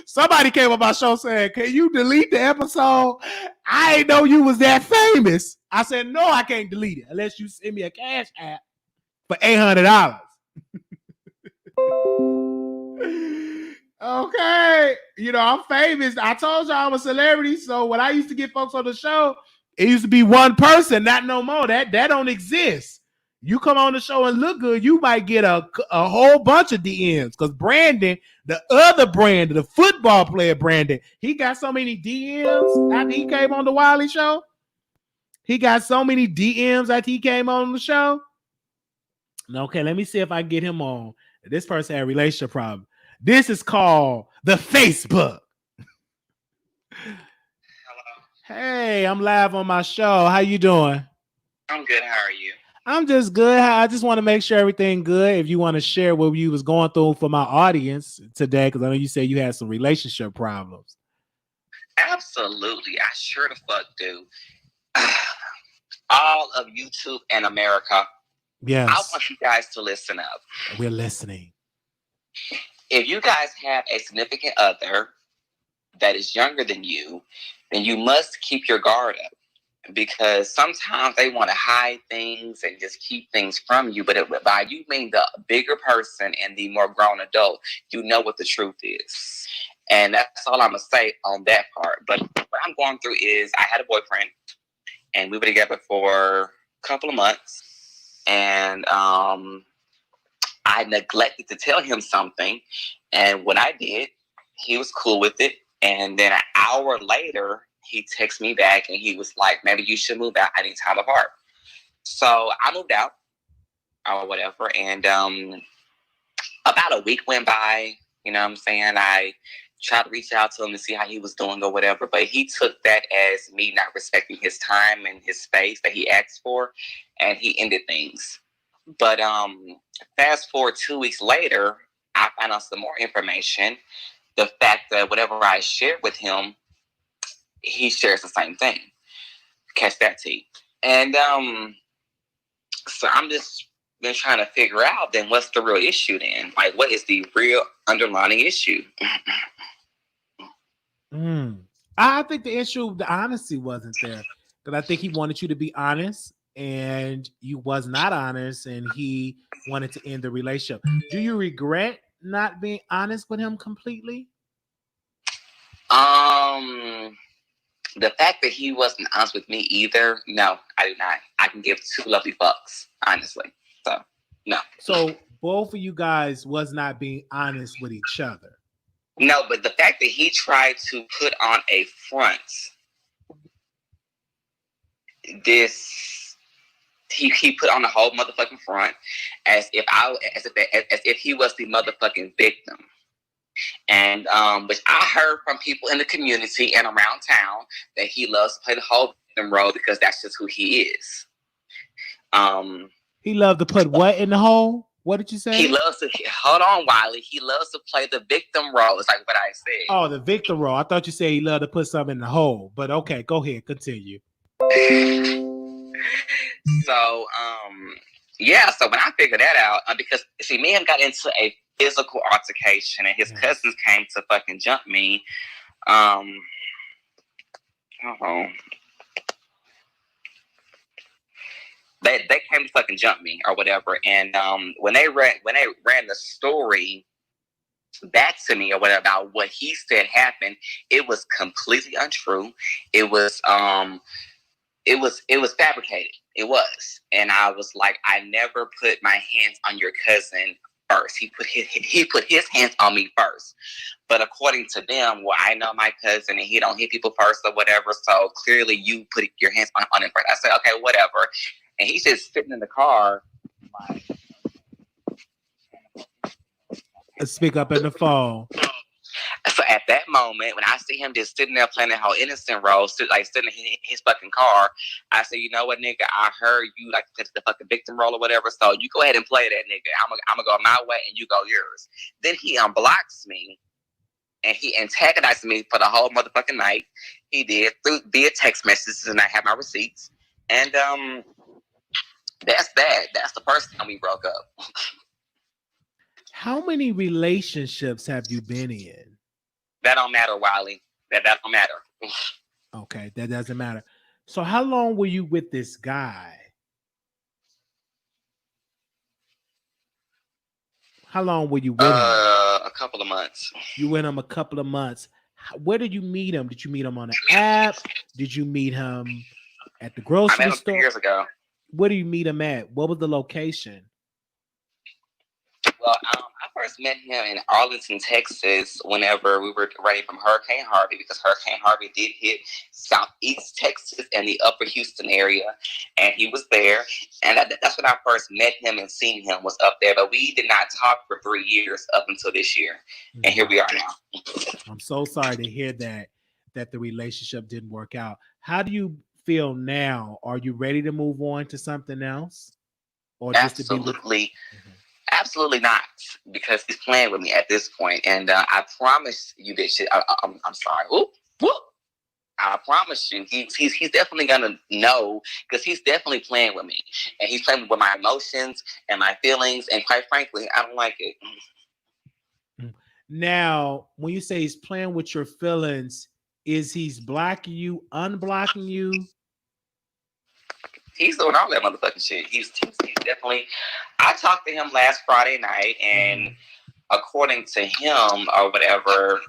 Somebody came on my show saying, "Can you delete the episode? I didn't know you was that famous." I said, "No, I can't delete it unless you send me a cash app for $800." Okay. I'm famous. I told you I'm a celebrity. So when I used to get folks on the show, it used to be one person, not no more. That don't exist. You come on the show and look good, you might get a whole bunch of DMs. Because Brandon, the other Brandon, the football player Brandon, he got so many DMs after he came on the Wiley Show. He got so many DMs after he came on the show. Okay, let me see if I can get him on. This person had a relationship problem. This is called the Facebook. Hello. Hey, I'm live on my show. How you doing? I'm good. How are you? I'm just good. I just want to make sure everything good. If you want to share what you was going through for my audience today, because I know you said you had some relationship problems. Absolutely. I sure the fuck do. All of YouTube and America. Yes. I want you guys to listen up. We're listening. If you guys have a significant other that is younger than you, then you must keep your guard up. Because sometimes they want to hide things and just keep things from you. But by you being the bigger person and the more grown adult, you know what the truth is. And that's all I'm going to say on that part. But what I'm going through is I had a boyfriend and we were together for a couple of months. And I neglected to tell him something. And when I did, he was cool with it. And then an hour later, he texted me back and he was like, "Maybe you should move out. I need time apart." So I moved out or whatever. And about a week went by, you know what I'm saying? I tried to reach out to him to see how he was doing or whatever. But he took that as me not respecting his time and his space that he asked for. And he ended things. But fast forward 2 weeks later, I found out some more information. The fact that whatever I shared with him, he shares the same thing. Catch that, T. And so I'm just been trying to figure out then what's the real issue then? Like, what is the real underlying issue? I think the issue, the honesty wasn't there. Because I think he wanted you to be honest and you was not honest and he wanted to end the relationship. Do you regret not being honest with him completely? The fact that he wasn't honest with me either, no, I do not. I can give two lovely fucks, honestly. So, no. So, both of you guys was not being honest with each other. No, but the fact that he tried to put on a front, he put on a whole motherfucking front as if he was the motherfucking victim. And which I heard from people in the community and around town that he loves to play the whole victim role because that's just who he is. He loved to put what in the hole? What did you say? He loves to, hold on, Wiley. He loves to play the victim role. It's like what I said. Oh, the victim role. I thought you said he loved to put something in the hole. But okay, go ahead. Continue. So, yeah. So when I figured that out, because see, me and him got into a physical altercation, and his cousins came to fucking jump me. They came to fucking jump me or whatever, and when they ran the story back to me or whatever about what he said happened, it was completely untrue. It was fabricated. It was, and I was like, I never put my hands on your cousin first. He put his hands on me first. But according to them, well, I know my cousin and he don't hit people first or whatever. So clearly you put your hands on him first. I said, okay, whatever. And he's just sitting in the car. Speak up in the phone. So at that moment, when I see him just sitting there playing that whole innocent role, sitting in his fucking car, I say, you know what, nigga? I heard you like to the fucking victim role or whatever. So you go ahead and play that, nigga. I'm gonna go my way and you go yours. Then he unblocks me and he antagonized me for the whole motherfucking night. He did via text messages, and I have my receipts. And that's bad. That's the first time we broke up. How many relationships have you been in? That don't matter, Wiley. That don't matter. Okay, that doesn't matter. So how long were you with this guy? How long were you with him? A couple of months. You with him a couple of months. Where did you meet him? Did you meet him on an app? Did you meet him at the grocery I met him store? 2 years ago. Where did you meet him at? What was the location? Well, I first met him in Arlington, Texas, whenever we were ready from Hurricane Harvey, because Hurricane Harvey did hit Southeast Texas and the Upper Houston area, and he was there. And that's when I first met him and seen him, was up there. But we did not talk for 3 years up until this year, and here we are now. I'm so sorry to hear that the relationship didn't work out. How do you feel now? Are you ready to move on to something else? Or just Absolutely. Absolutely not, because he's playing with me at this point, and I promise you this shit. I'm sorry. Whoop, whoop. I promise you, he's definitely gonna know, because he's definitely playing with me, and he's playing with my emotions and my feelings, and quite frankly, I don't like it. Now, when you say he's playing with your feelings, is he's blocking you, unblocking you? He's doing all that motherfucking shit. He's definitely. I talked to him last Friday night, and according to him or whatever,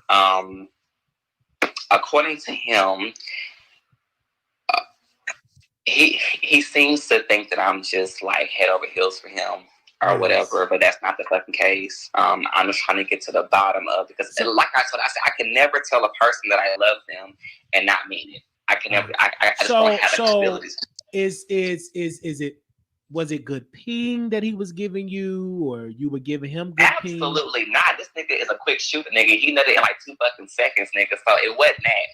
he seems to think that I'm just like head over heels for him or whatever, but that's not the fucking case. I'm just trying to get to the bottom of it, because like I said, I can never tell a person that I love them and not mean it. I can never. I just don't have the abilities. Was it good ping that he was giving you, or you were giving him good ping? Absolutely not. This nigga is a quick shooter, nigga. He nutted in like 2 fucking seconds, nigga. So it wasn't that.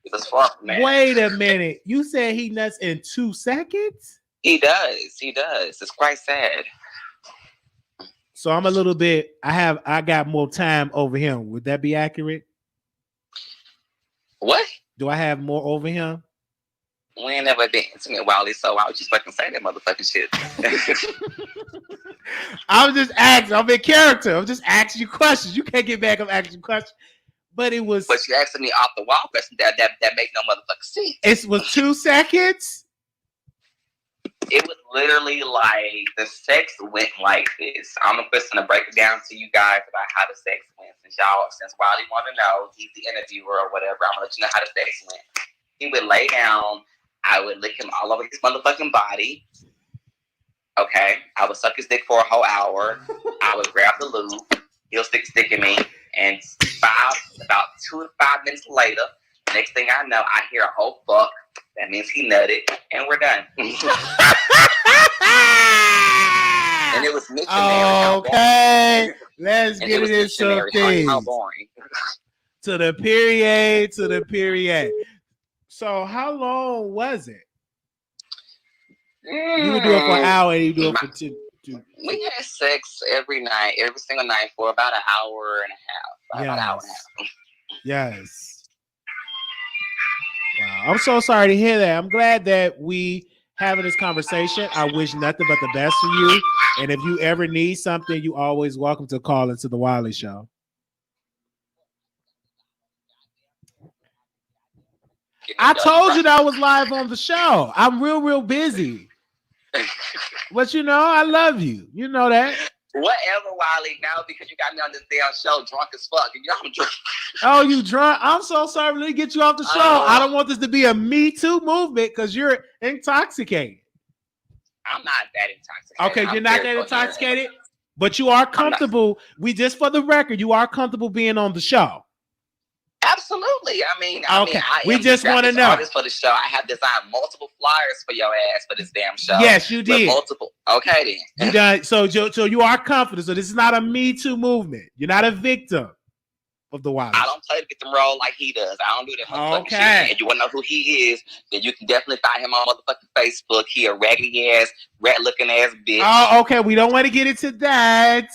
It was far from that. Wait a minute. You said he nuts in 2 seconds? He does. It's quite sad. So I'm a little bit. I got more time over him. Would that be accurate? What? Do I have more over him? We ain't never been intimate, Wiley, so why would you fucking say that motherfucking shit? I'm just asking. I'm in character. I'm just asking you questions. You can't get back. I'm asking you questions. But it was. But you asking me off the wall question that made no motherfucking sense. It was 2 seconds. It was literally like the sex went like this. I'm just gonna break it down to you guys about how the sex went. Since Wiley want to know, he's the interviewer or whatever. I'm gonna let you know how the sex went. He would lay down. I would lick him all over his motherfucking body. Okay. I would suck his dick for a whole hour. I would grab the lube. He'll stick in me. And about 2 to 5 minutes later, next thing I know, I hear a whole fuck. That means he nutted. And we're done. And it was missionary. Okay. Let's get it in some things. How boring. To the period. So how long was it? You would do it for an hour and you do it for 2. We had sex every night, every single night for about an hour and a half. About an hour and a half. Yes. Wow. I'm so sorry to hear that. I'm glad that we having this conversation. I wish nothing but the best for you. And if you ever need something, you always welcome to call into the Wiley Show. I told you that I was live on the show. I'm real busy. But you know, I love you. You know that. Whatever, Wiley, now because you got me on this damn show drunk as fuck. And you know I'm drunk. Oh, you drunk? I'm so sorry. Let me get you off the show. I don't want this to be a Me Too movement because you're intoxicated. I'm not that intoxicated. Okay, you're not that intoxicated, but you are comfortable. We just for the record, you are comfortable being on the show. Absolutely. We just want to know. For the show, I have designed multiple flyers for your ass for this damn show. Yes, you did. Multiple. Okay, then. You done. So you are confident. So this is not a Me Too movement. You're not a victim of the Wiley. I don't play the victim role like he does. I don't do that motherfucking shit. If you want to know who he is, then you can definitely find him on motherfucking Facebook. He a raggedy ass, rat looking ass bitch. Oh, okay. We don't want to get into that.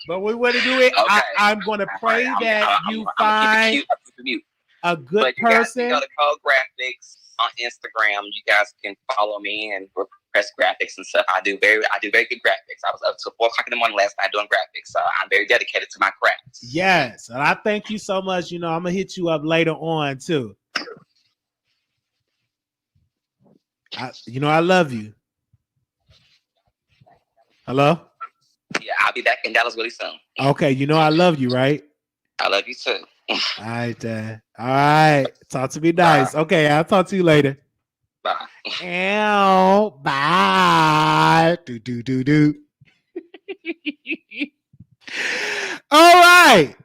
But we want to do it. Okay. I'm going to pray that you find a good person. You guys can go to Code Graphics on Instagram. You guys can follow me and press graphics and stuff. I do very good graphics. I was up till 4 o'clock in the morning last night doing graphics, so I'm very dedicated to my craft. Yes, and I thank you so much. You know, I'm gonna hit you up later on too. I love you. Hello. Yeah, I'll be back in Dallas really soon. Okay, I love you, right? I love you too. All right, Dad. All right. Talk to me nice. Bye. Okay, I'll talk to you later. Bye. Ow, bye. Do. All right.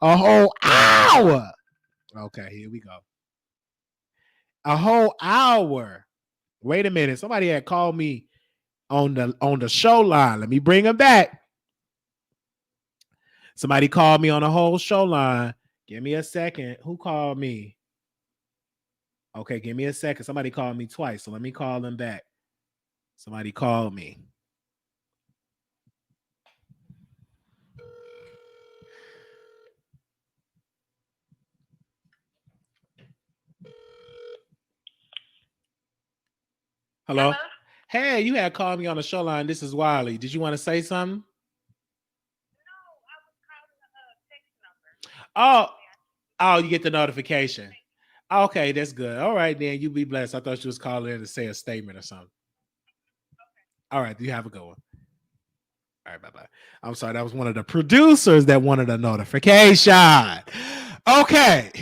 A whole hour. Okay, here we go. A whole hour. Wait a minute. Somebody had called me on the show line. Let me bring him back. Somebody called me on the whole show line. Give me a second. Who called me? Okay, give me a second. Somebody called me twice, so let me call them back. Somebody called me. Hello? Hey, you had called me on the show line. This is Wiley. Did you want to say something? No, I was calling a text number. Oh, you get the notification. Okay, that's good. All right, then. You be blessed. I thought you was calling in to say a statement or something. Okay. All right, you have a good one. All right, bye-bye. I'm sorry, that was one of the producers that wanted a notification. Okay.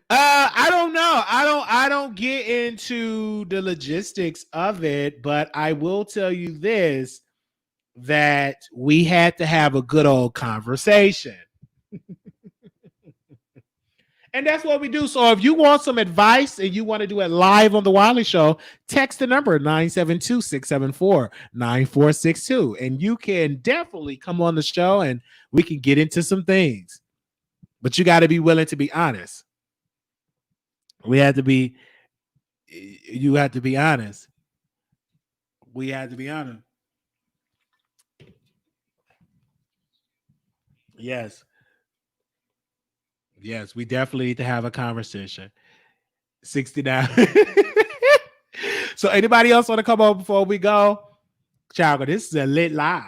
I don't know. I don't get into the logistics of it, but I will tell you this, that we had to have a good old conversation. And that's what we do. So if you want some advice and you want to do it live on the Wiley Show, text the number 972-674-9462. And you can definitely come on the show and we can get into some things. But you got to be willing to be honest. You have to be honest. We have to be honest. Yes, we definitely need to have a conversation. 69. So anybody else want to come on before we go? Child, this is a lit live.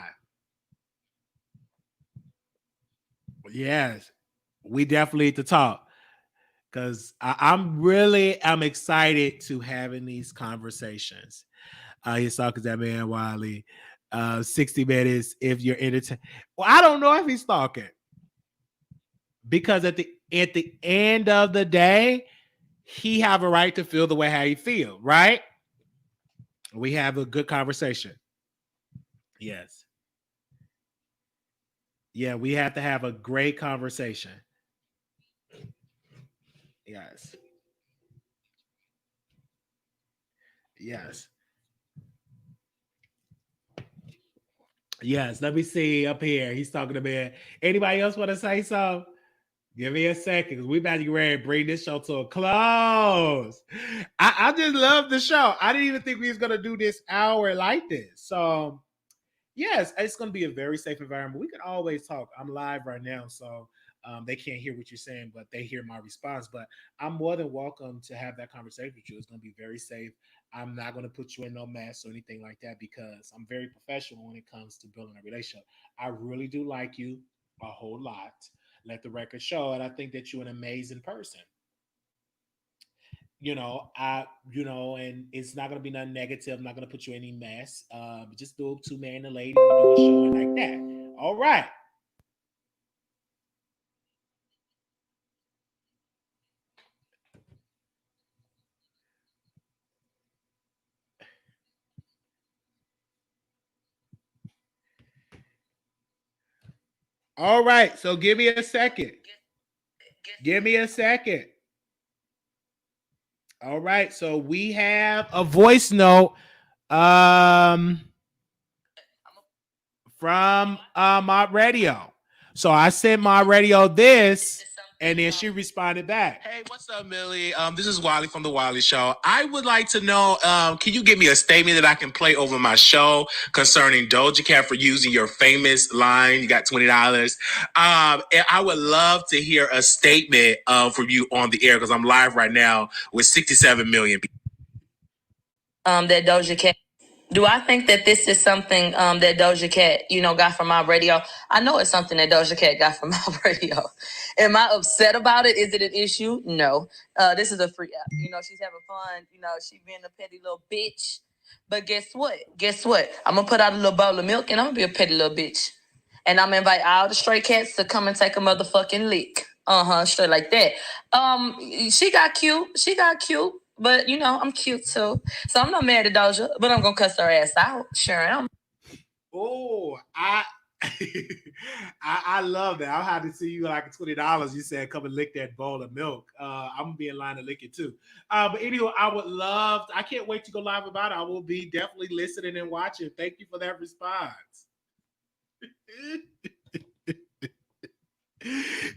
Yes, we definitely need to talk. Because I'm excited to having these conversations. He's talking to that man Wiley. 60 minutes if you're entertained. Well, I don't know if he's talking. Because at the end of the day, he have a right to feel the way how he feel, right? We have a good conversation. Yes. Yeah, we have to have a great conversation. Yes. Yes, let me see up here. He's talking to me. Anybody else want to say something? Give me a second because we about to get ready to bring this show to a close. I just love the show. I didn't even think we was gonna do this hour like this. So yes, it's gonna be a very safe environment. We can always talk. I'm live right now, so they can't hear what you're saying, but they hear my response. But I'm more than welcome to have that conversation with you. It's gonna be very safe. I'm not gonna put you in no mess or anything like that because I'm very professional when it comes to building a relationship. I really do like you a whole lot. Let the record show, and I think that you're an amazing person. And it's not gonna be nothing negative. I'm not gonna put you in any mess. Just do a two-man and a lady, we do a show like that. All right. All right. So give me a second. Give me a second. All right. So we have a voice note from my radio. So I sent my radio this, and then she responded back. Hey, what's up, Millie? This is Wiley from the Wiley Show. I would like to know, can you give me a statement that I can play over my show concerning Doja Cat for using your famous line? You got $20. And I would love to hear a statement from you on the air because I'm live right now with 67 million people. That Doja Cat. Do I think that this is something that Doja Cat, got from my radio? I know it's something that Doja Cat got from my radio. Am I upset about it? Is it an issue? No. This is a free app. She's having fun. She being a petty little bitch. But guess what? I'm going to put out a little bowl of milk and I'm going to be a petty little bitch. And I'm going to invite all the stray cats to come and take a motherfucking lick. Straight like that. She got cute. But, I'm cute too. So I'm not mad at Doja, but I'm going to cuss her ass out. Sure am. Oh, I love that. I'll have to see you like $20. You said come and lick that bowl of milk. I'm going to be in line to lick it too. But anyway, I can't wait to go live about it. I will be definitely listening and watching. Thank you for that response.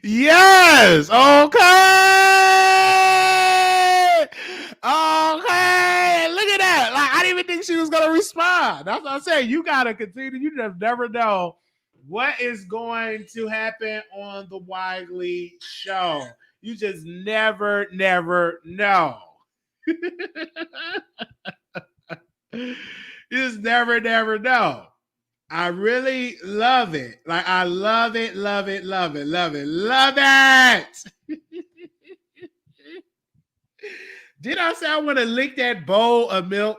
Yes. Okay. Look at that. Like I didn't even think she was gonna respond. That's what I'm saying. You gotta continue. You just never know what is going to happen on the Wiley Show. You just never know. You just never know. I really love it. Like I love it. Did I say I want to lick that bowl of milk?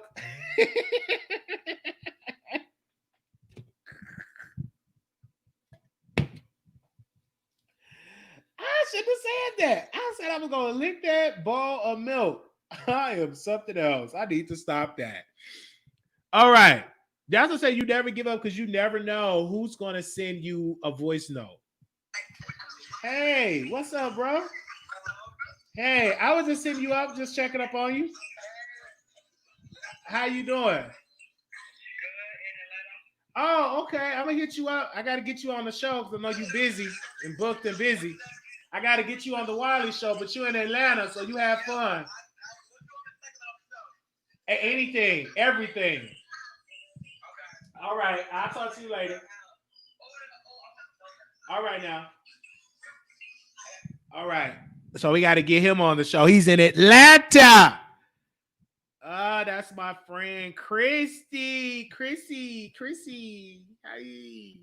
I should have said that. I said I was going to lick that bowl of milk. I am something else. I need to stop that. All right. That's to say you never give up because you never know who's going to send you a voice note. Hey, what's up, bro? Hey, I was just sending you up, just checking up on you. How you doing? Oh, okay. I'm going to hit you up. I got to get you on the show because I know you're busy and booked and busy. I got to get you on the Wiley Show, but you're in Atlanta, so you have fun. Anything, everything. All right. I'll talk to you later. All right now. All right. So we got to get him on the show. He's in Atlanta. That's my friend Chrissy. Hi.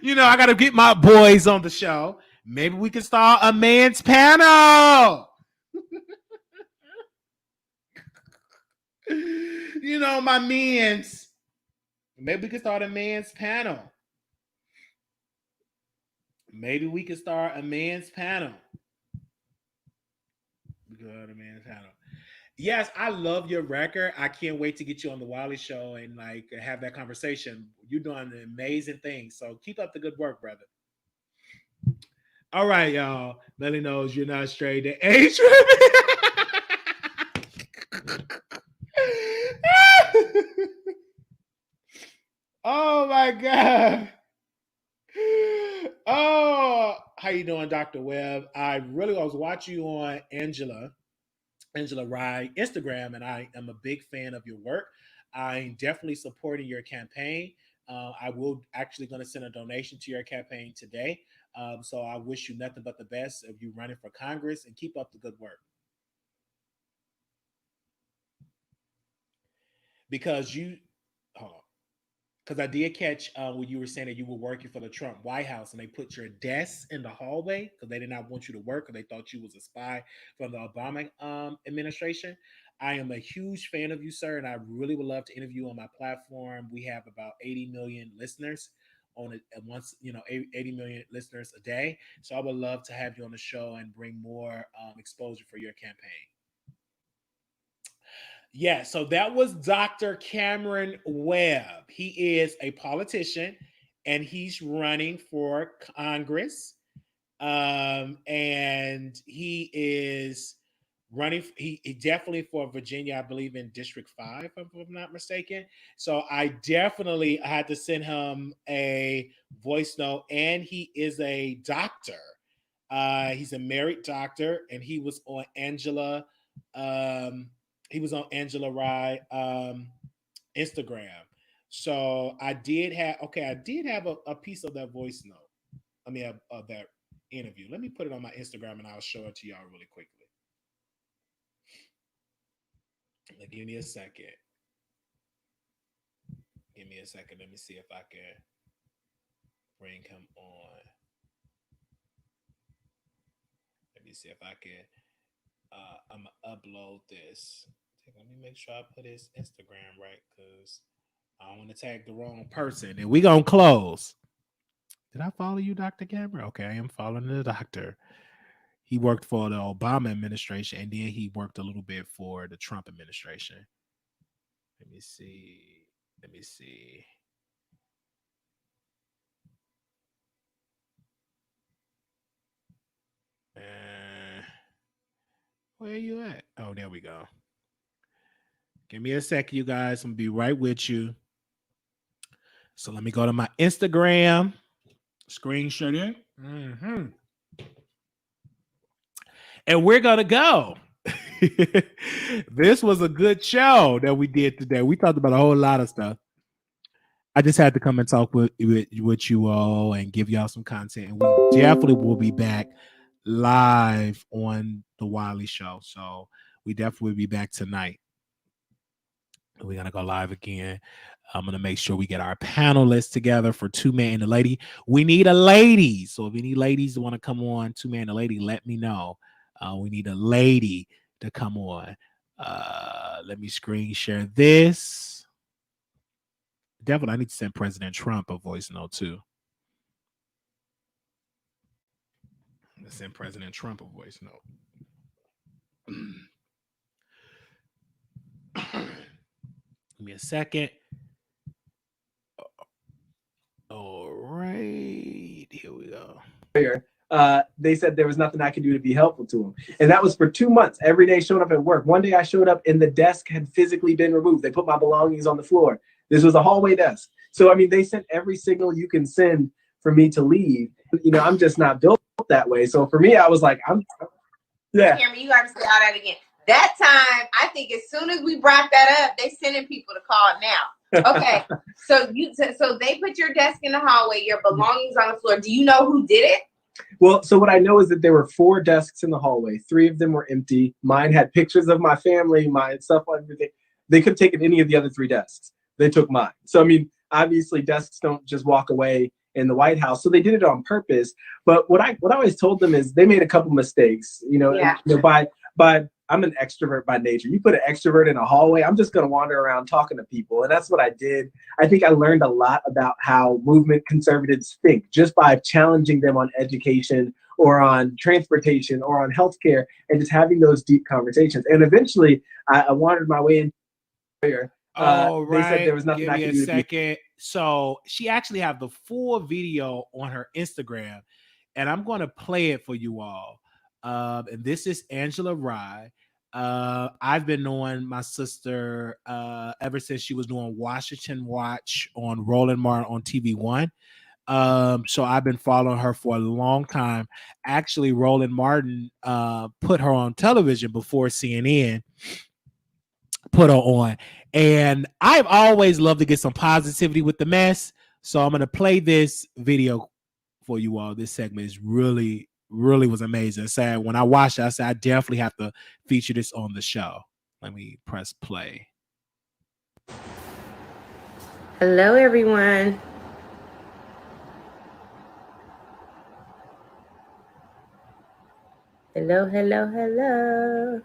I got to get my boys on the show. Maybe we can start a man's panel. My men's. Maybe we can start a man's panel. Yes, I love your record. I can't wait to get you on the Wiley Show and have that conversation. You're doing an amazing thing. So keep up the good work, brother. All right, y'all. Melly knows you're not straight to age. Oh my God. Oh, how you doing, Dr. Webb? I was watching you on Angela Rye Instagram, and I am a big fan of your work. I'm definitely supporting your campaign. I will actually going to send a donation to your campaign today. So I wish you nothing but the best of you running for Congress, and keep up the good work. Because you, hold on. Because I did catch when you were saying that you were working for the Trump White House, and they put your desk in the hallway because they did not want you to work, because they thought you was a spy from the Obama administration. I am a huge fan of you, sir, and I really would love to interview you on my platform. We have about 80 million listeners on it at once, 80 million listeners a day. So I would love to have you on the show and bring more exposure for your campaign. Yeah, so that was Dr. Cameron Webb. He is a politician and he's running for Congress. And he is running, he definitely for Virginia, I believe in District 5, if I'm not mistaken. So I definitely had to send him a voice note, and he is a doctor. He's a married doctor, and he was on Angela. He was on Angela Rye Instagram. So I did have a piece of that voice note. I mean, of that interview. Let me put it on my Instagram and I'll show it to y'all really quickly. Give me a second. Give me a second. Let me see if I can bring him on. Let me see if I can. I'm gonna upload this. Let me make sure I put his Instagram right, because I don't want to tag the wrong person. And we gonna close. Did I follow you, Dr. Cameron? Okay, I am following the doctor. He worked for the Obama administration, and then he worked a little bit for the Trump administration. Let me see. Let me see. Where are you at? Oh, there we go. Give me a second, you guys. I'm gonna be right with you. So let me go to my Instagram. Screenshot it. Mm-hmm. And we're gonna go. This was a good show that we did today. We talked about a whole lot of stuff. I just had to come and talk with you all and give y'all some content. And we definitely will be back live on the Wiley Show. So we definitely will be back tonight. We're going to go live again. I'm going to make sure we get our panelists together for Two Man and a Lady. We need a lady. So if any ladies want to come on, Two Man and a Lady, let me know. We need a lady to come on. Let me screen share this. Definitely, I need to send President Trump a voice note too. Let's send President Trump a voice note. Give me a second. All right, here we go. They said there was nothing I could do to be helpful to him. And that was for 2 months, every day showing up at work. One day I showed up and the desk had physically been removed. They put my belongings on the floor. This was a hallway desk. So, I mean, they sent every signal you can send for me to leave. I'm just not built that way. So for me, I was like, yeah. Cameron, you got to say all that again. That time, I think as soon as we brought that up, they sending people to call now. Okay, so they put your desk in the hallway, your belongings on the floor. Do you know who did it? Well, so what I know is that there were 4 desks in the hallway. 3 of them were empty. Mine had pictures of my family, my stuff, everything. They could have taken any of the other 3 desks. They took mine. So, I mean, obviously desks don't just walk away in the White House. So they did it on purpose. But what I always told them is they made a couple mistakes, by I'm an extrovert by nature. You put an extrovert in a hallway, I'm just going to wander around talking to people. And that's what I did. I think I learned a lot about how movement conservatives think just by challenging them on education or on transportation or on healthcare and just having those deep conversations. And eventually I wandered my way into here. They said there was nothing Give I could me do. A second. So she actually have the full video on her Instagram, and I'm going to play it for you all. And this is Angela Rye. I've been knowing my sister ever since she was doing Washington Watch on Roland Martin on TV One. So I've been following her for a long time. Actually, Roland Martin put her on television before CNN put her on. And I've always loved to get some positivity with the mess. So I'm going to play this video for you all. This segment is really was amazing. So when I watched it, I said, I definitely have to feature this on the show. Let me press play. Hello, everyone. Hello, hello, hello.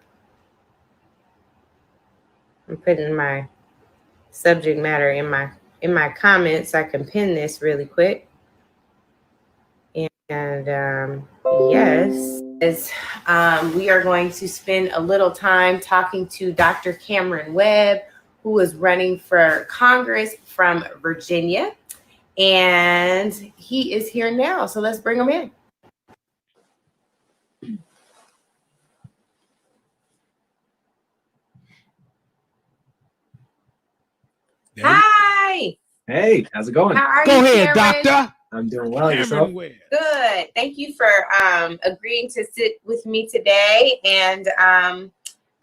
I'm putting my subject matter in my comments. I can pin this really quick. And yes, we are going to spend a little time talking to Dr. Cameron Webb, who is running for Congress from Virginia. And he is here now. So let's bring him in. Hi. Hey, how's it going? How are Go you, ahead, Cameron? doctor. I'm doing well. Yourself? Good. Thank you for agreeing to sit with me today. And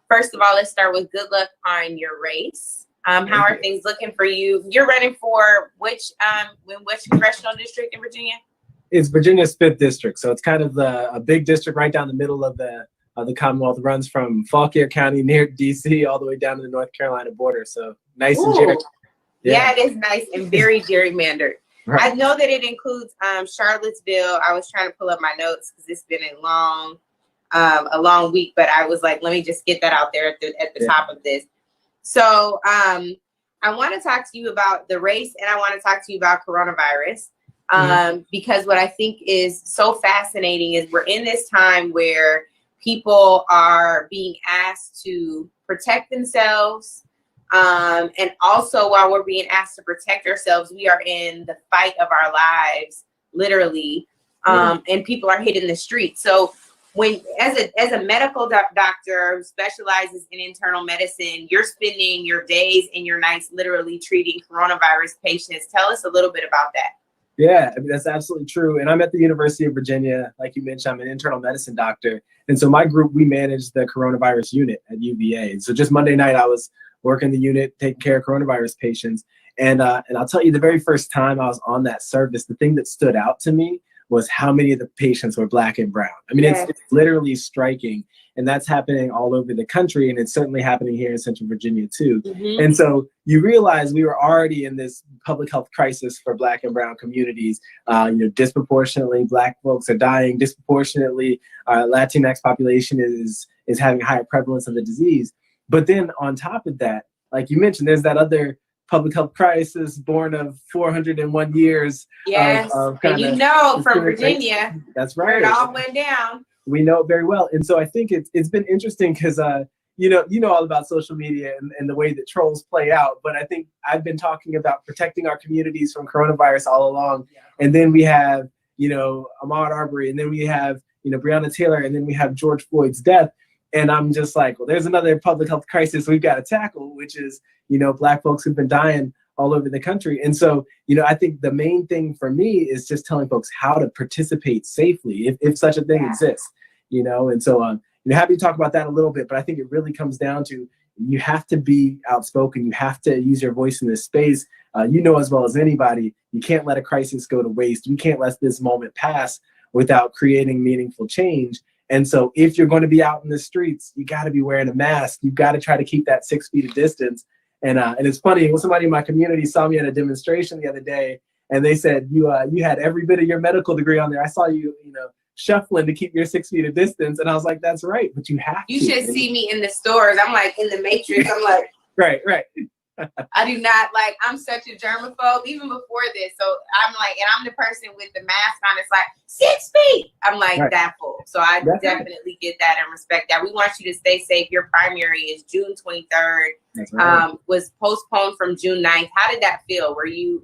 first of all, let's start with good luck on your race. How are things looking for you? You're running for which congressional district in Virginia? It's Virginia's 5th district, so it's kind of a big district right down the middle of the Commonwealth. It runs from Fauquier County near DC all the way down to the North Carolina border. So nice and gerrymandered. Yeah, it is nice and very gerrymandered. Right. I know that it includes Charlottesville. I was trying to pull up my notes because it's been a long week, but I was like, let me just get that out there at the top of this. So I want to talk to you about the race, and I want to talk to you about coronavirus. Because what I think is so fascinating is we're in this time where people are being asked to protect themselves. And also while we're being asked to protect ourselves, we are in the fight of our lives, literally. And people are hitting the street. So when, as a medical doctor who specializes in internal medicine, you're spending your days and your nights literally treating coronavirus patients. Tell us a little bit about that. Yeah, I mean, that's absolutely true. And I'm at the University of Virginia. Like you mentioned, I'm an internal medicine doctor. And so my group, we manage the coronavirus unit at UVA. So just Monday night, I was working the unit, taking care of coronavirus patients. And I'll tell you, the very first time I was on that service, the thing that stood out to me was how many of the patients were Black and brown. I mean, it's literally striking. And that's happening all over the country. And it's certainly happening here in Central Virginia, too. And so you realize we were already in this public health crisis for Black and brown communities. Disproportionately, Black folks are dying. Disproportionately, Latinx population is having a higher prevalence of the disease. But then on top of that, like you mentioned, there's that other public health crisis born of 401 years. Of and from Virginia, that's right. Where it all went down. We know it very well. And so I think it's been interesting because, you know all about social media and the way that trolls play out. But I think I've been talking about protecting our communities from coronavirus all along. And then we have, Ahmaud Arbery, and then we have, Breonna Taylor, and then we have George Floyd's death. And I'm just like, well, there's another public health crisis we've got to tackle, which is, Black folks who've been dying all over the country. And so, I think the main thing for me is just telling folks how to participate safely, if such a thing exists, And so happy to talk about that a little bit, but I think it really comes down to you have to be outspoken. You have to use your voice in this space. As well as anybody, you can't let a crisis go to waste. You can't let this moment pass without creating meaningful change. And so if you're going to be out in the streets, you got to be wearing a mask. You've got to try to keep that 6 feet of distance. And it's funny, somebody in my community saw me at a demonstration the other day, and they said, you had every bit of your medical degree on there. I saw you, shuffling to keep your 6 feet of distance. And I was like, that's right, but you have to. You should see me in the stores. I'm like in the Matrix. I'm like, right. I do not I'm such a germaphobe even before this. So I'm like, and I'm the person with the mask on. It's like 6 feet. I'm like that full. So I definitely get that and respect that. We want you to stay safe. Your primary is June 23rd. That's right. Was postponed from June 9th. How did that feel? Were you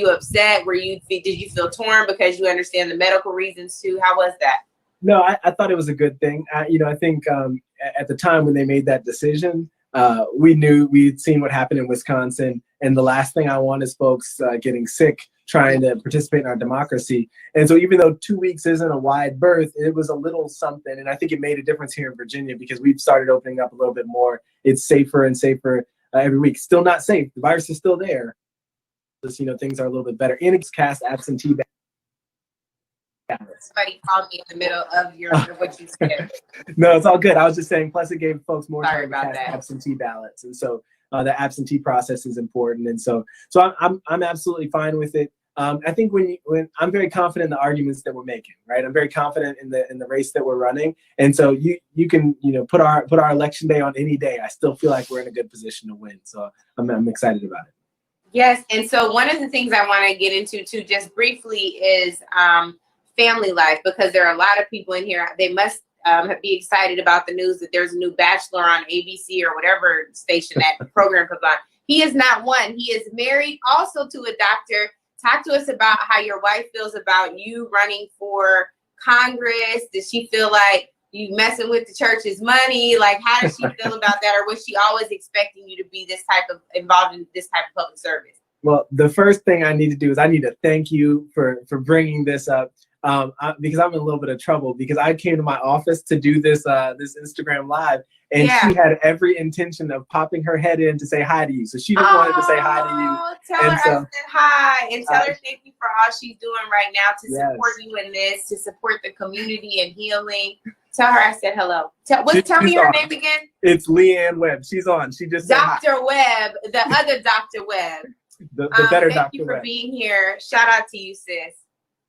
upset? Did you feel torn because you understand the medical reasons too? How was that? No, I thought it was a good thing. I think at the time when they made that decision, we knew we'd seen what happened in Wisconsin, and the last thing I want is folks getting sick trying to participate in our democracy. And so even though 2 weeks isn't a wide berth, it was a little something. And I think it made a difference here in Virginia because we've started opening up a little bit more. It's safer and safer every week. Still not safe. The virus is still there. Just, things are a little bit better. And it's cast absentee ballots. Somebody called me in the middle of what you said. No, it's all good. I was just saying, plus it gave folks more Sorry time to about cast that. absentee ballots. And so the absentee process is important. And so I'm absolutely fine with it. I think when I'm very confident in the arguments that we're making, right? I'm very confident in the race that we're running. And so you can, put our election day on any day. I still feel like we're in a good position to win. So I'm excited about it. Yes. And so one of the things I want to get into too, just briefly, is family life, because there are a lot of people in here. They must be excited about the news that there's a new Bachelor on ABC or whatever station that program comes on. He is not one. He is married also to a doctor. Talk to us about how your wife feels about you running for Congress. Does she feel like you messing with the church's money? Like, how does she feel about that? Or was she always expecting you to be involved in this type of public service? Well, the first thing I need to do is I need to thank you for bringing this up. Because I'm in a little bit of trouble because I came to my office to do this Instagram live, and she had every intention of popping her head in to say hi to you. So she just wanted to say hi to you. Tell her I said hi, and tell her thank you for all she's doing right now to support you in this, to support the community and healing. Tell her I said hello. Tell me her name again. It's Leanne Webb. She's on. She just said hi. Dr. Webb, the other Dr. Webb. The better Dr. Webb. Thank you for being here. Shout out to you, sis.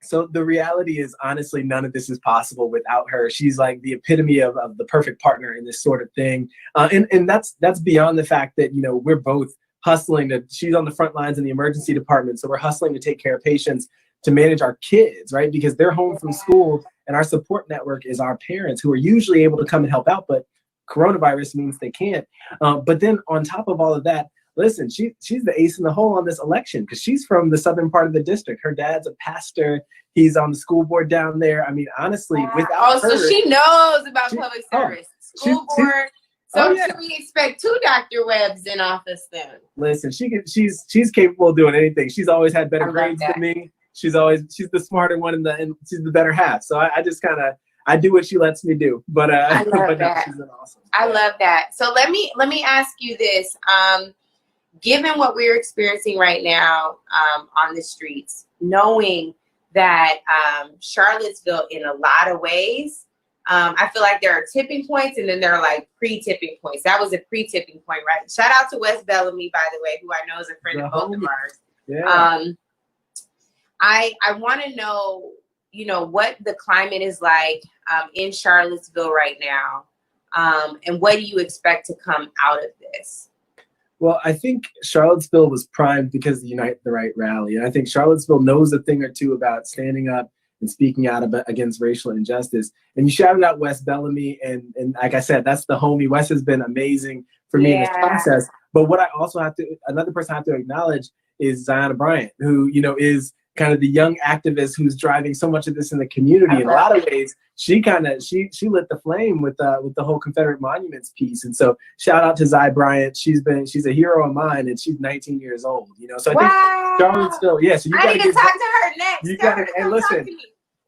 So the reality is, honestly, none of this is possible without her. She's like the epitome of the perfect partner in this sort of thing. And that's beyond the fact that, we're both hustling she's on the front lines in the emergency department. So we're hustling to take care of patients, to manage our kids, right? Because they're home from school, and our support network is our parents, who are usually able to come and help out, but coronavirus means they can't. But then on top of all of that, listen, she's the ace in the hole on this election because she's from the southern part of the district. Her dad's a pastor. He's on the school board down there. I mean, honestly, without her, so she knows about public service. School board. So should we expect two Dr. Webbs in office then? Listen, she's capable of doing anything. She's always had better grades than me. She's the smarter one and she's the better half. So I just I do what she lets me do. But I love that. She's an awesome. I love that. So let me ask you this. Given what we're experiencing right now on the streets, knowing that Charlottesville, in a lot of ways, I feel like there are tipping points and then there are like pre-tipping points. That was a pre-tipping point, right? Shout out to Wes Bellamy, by the way, who I know is a friend of both of ours. Yeah. I want to know, what the climate is like in Charlottesville right now, and what do you expect to come out of this? Well, I think Charlottesville was primed because of the Unite the Right rally. And I think Charlottesville knows a thing or two about standing up and speaking out against racial injustice. And you shouted out Wes Bellamy. And like I said, that's the homie. Wes has been amazing for me in this process. But what I also another person I have to acknowledge is Ziona Bryant, who, is kind of the young activist who's driving so much of this in the community. In a lot of ways, she lit the flame with the whole Confederate monuments piece. And so shout out to Zy Bryant. She's a hero of mine, and she's 19 years old. So I think Charlottesville, So I need to talk to her next. You got to, and listen,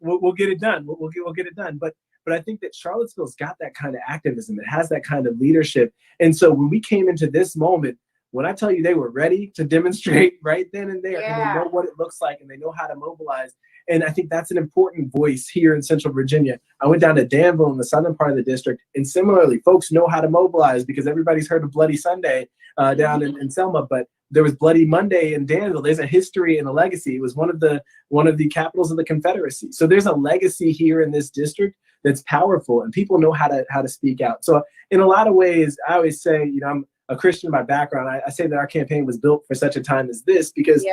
we'll get it done. We'll get it done. But I think that Charlottesville's got that kind of activism. It has that kind of leadership. And so when we came into this moment, when I tell you they were ready to demonstrate right then and there, and they know what it looks like, and they know how to mobilize. And I think that's an important voice here in Central Virginia. I went down to Danville in the southern part of the district, and similarly, folks know how to mobilize because everybody's heard of Bloody Sunday down in Selma, but there was Bloody Monday in Danville. There's a history and a legacy. It was one of the capitals of the Confederacy. So there's a legacy here in this district that's powerful, and people know how to speak out. So in a lot of ways, I always say, I'm a Christian by background. I say that our campaign was built for such a time as this because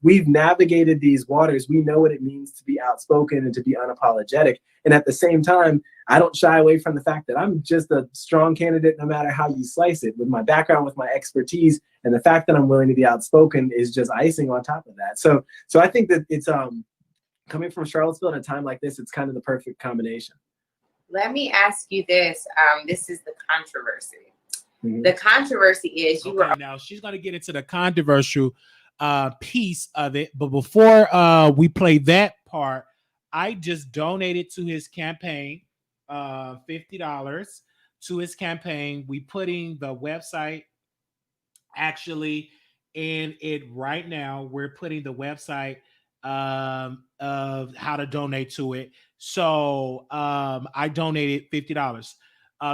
we've navigated these waters. We know what it means to be outspoken and to be unapologetic. And at the same time, I don't shy away from the fact that I'm just a strong candidate no matter how you slice it. With my background, with my expertise, and the fact that I'm willing to be outspoken is just icing on top of that. So I think that it's coming from Charlottesville at a time like this, it's kind of the perfect combination. let me ask you this. This is the controversy. Mhm. The controversy is you Okay, were now she's going to get into the controversial piece of it. But before we play that part, I just donated to his campaign $50 to his campaign. We putting the website actually in it right now. We're putting the website of how to donate to it. So I donated $50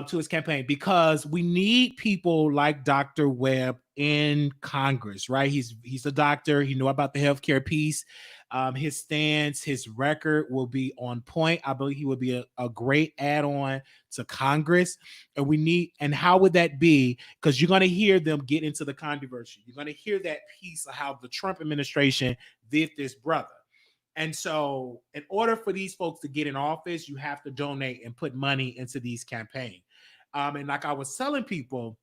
to his campaign because we need people like Dr. Webb in Congress, right? He's a doctor. He knew about the healthcare piece. His stance, his record will be on point. I believe he would be a great add-on to Congress. And we need, and how would that be? Because you're going to hear them get into the controversy. You're going to hear that piece of how the Trump administration did this brother. And so in order for these folks to get in office, you have to donate and put money into these campaigns. And like I was telling people,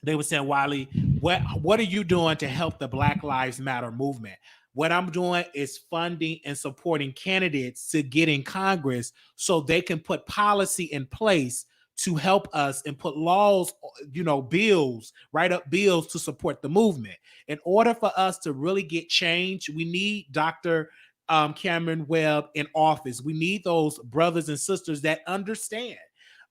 they were saying, Wiley, what are you doing to help the Black Lives Matter movement? What I'm doing is funding and supporting candidates to get in Congress so they can put policy in place to help us and put laws, bills, write up bills to support the movement. In order for us to really get change, we need Dr. Cameron Webb in office. We need those brothers and sisters that understand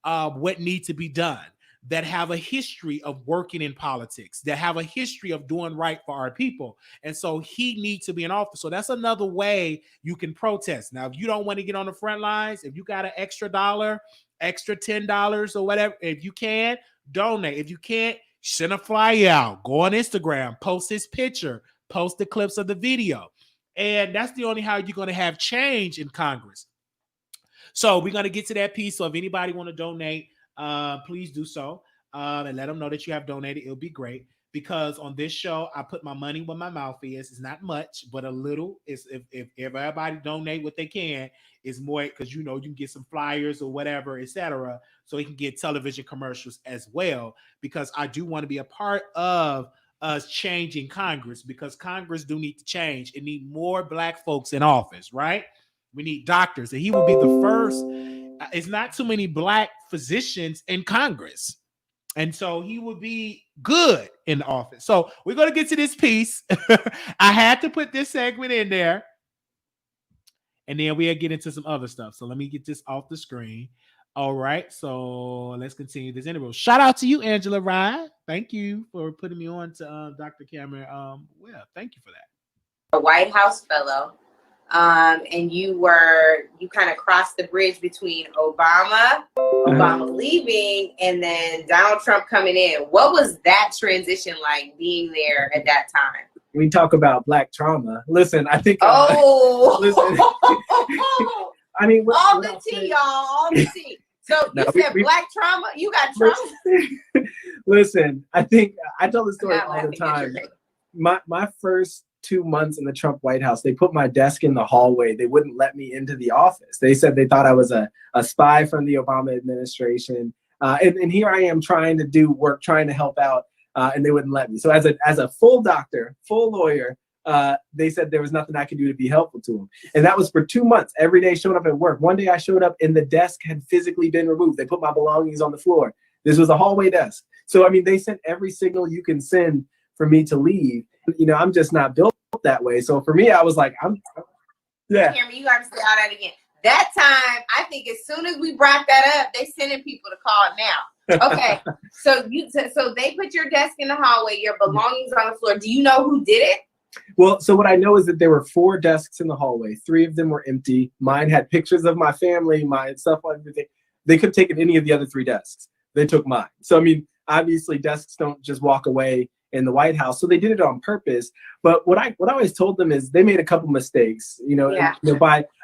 what needs to be done, that have a history of working in politics, that have a history of doing right for our people. And so he needs to be in office. So that's another way you can protest. Now, if you don't want to get on the front lines, if you got an extra $1, extra $10 or whatever, if you can, donate. If you can't, send a flyer out, go on Instagram, post his picture, post the clips of the video. And that's the only how you're going to have change in Congress. So we're going to get to that piece. So if anybody want to donate, please do so and let them know that you have donated. It'll be great because on this show, I put my money where my mouth is. It's not much, but a little. Is if everybody donate what they can, is more because you can get some flyers or whatever, etc. So you can get television commercials as well because I do want to be a part of us changing Congress because Congress do need to change. It need more Black folks in office, right? We need doctors, and he will be the first. It's not too many Black physicians in Congress. And so he would be good in the office. So we're going to get to this piece. I had to put this segment in there. And then we'll get into some other stuff. So let me get this off the screen. All right. So let's continue this interview. Shout out to you, Angela Ryan. Thank you for putting me on to Dr. Cameron. Thank you for that. a White House fellow. And you kind of crossed the bridge between Obama leaving, and then Donald Trump coming in. What was that transition like being there at that time? We talk about Black trauma. Listen, I think. Listen. I mean, all the tea, y'all. All the tea. So you said Black trauma. You got trauma. Listen, I think I tell the story all the time. My first 2 months in the Trump White House, they put my desk in the hallway. They wouldn't let me into the office. They said they thought I was a spy from the Obama administration. And here I am trying to do work, trying to help out, and they wouldn't let me. So as a full doctor, full lawyer, they said there was nothing I could do to be helpful to them. And that was for 2 months, every day showing up at work. One day I showed up and the desk had physically been removed. They put my belongings on the floor. This was a hallway desk. So, I mean, they sent every signal you can send for me to leave. I'm just not built that way. So for me, I was like, yeah. Hear me, you got to say all that again. That time, I think as soon as we brought that up, they sending people to call it now. Okay, so they put your desk in the hallway, your belongings on the floor. Do you know who did it? Well, so what I know is that there were 4 desks in the hallway. 3 of them were empty. Mine had pictures of my family, my stuff, everything. They could have taken any of the other 3 desks. They took mine. So, I mean, obviously desks don't just walk away in the White House. So they did it on purpose. But what I always told them is they made a couple mistakes,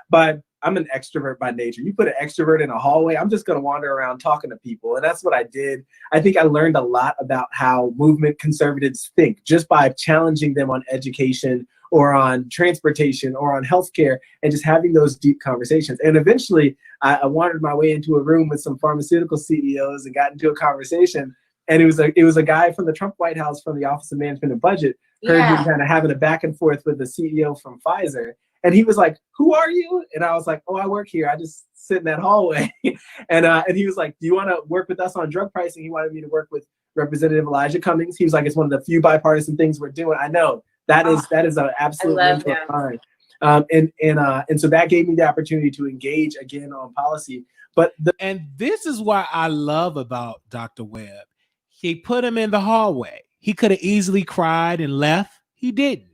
by I'm an extrovert by nature. You put an extrovert in a hallway, I'm just going to wander around talking to people. And that's what I did. I think I learned a lot about how movement conservatives think just by challenging them on education or on transportation or on healthcare and just having those deep conversations. And eventually I wandered my way into a room with some pharmaceutical CEOs and got into a conversation. And it was a guy from the Trump White House from the Office of Management and Budget. Heard him kind of having a back and forth with the CEO from Pfizer. And he was like, "Who are you?" And I was like, "Oh, I work here. I just sit in that hallway." And he was like, "Do you want to work with us on drug pricing?" He wanted me to work with Representative Elijah Cummings. He was like, "It's one of the few bipartisan things we're doing." I know that is an absolute mentor of mine. And so that gave me the opportunity to engage again on policy. And this is what I love about Dr. Webb. He put him in the hallway. He could have easily cried and left. He didn't.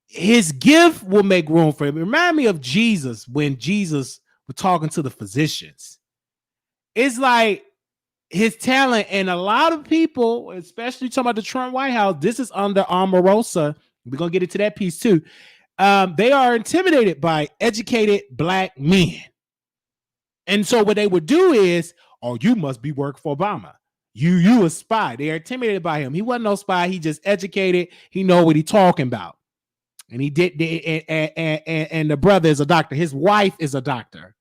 His gift will make room for him. It remind me of Jesus when Jesus was talking to the physicians. It's like his talent, and a lot of people, especially talking about the Trump White House, this is under Omarosa. We're going to get into that piece too. They are intimidated by educated Black men. And so what they would do is, "Oh, you must be working for Obama. You a spy." They are intimidated by him. He wasn't no spy. He just educated. He know what he talking about. And he did, and the brother is a doctor. His wife is a doctor.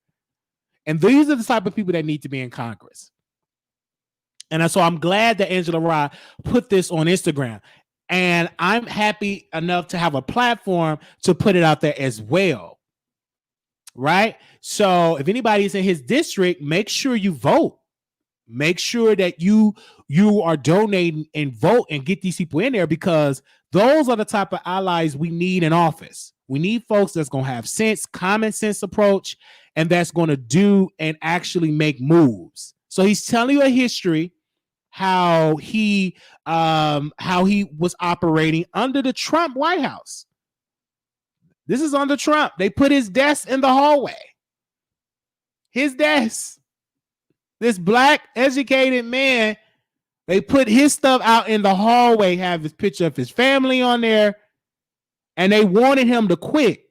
And these are the type of people that need to be in Congress. And so I'm glad that Angela Rye put this on Instagram. And I'm happy enough to have a platform to put it out there as well. Right? So if anybody's in his district, make sure you vote. Make sure that you are donating and vote and get these people in there, because those are the type of allies we need in office. We need folks that's going to have sense, common sense approach, and that's going to do and actually make moves. So he's telling you a history, how he was operating under the Trump White House. This is under Trump. They put his desk in the hallway. His desk. This Black educated man, they put his stuff out in the hallway, have his picture of his family on there, and they wanted him to quit.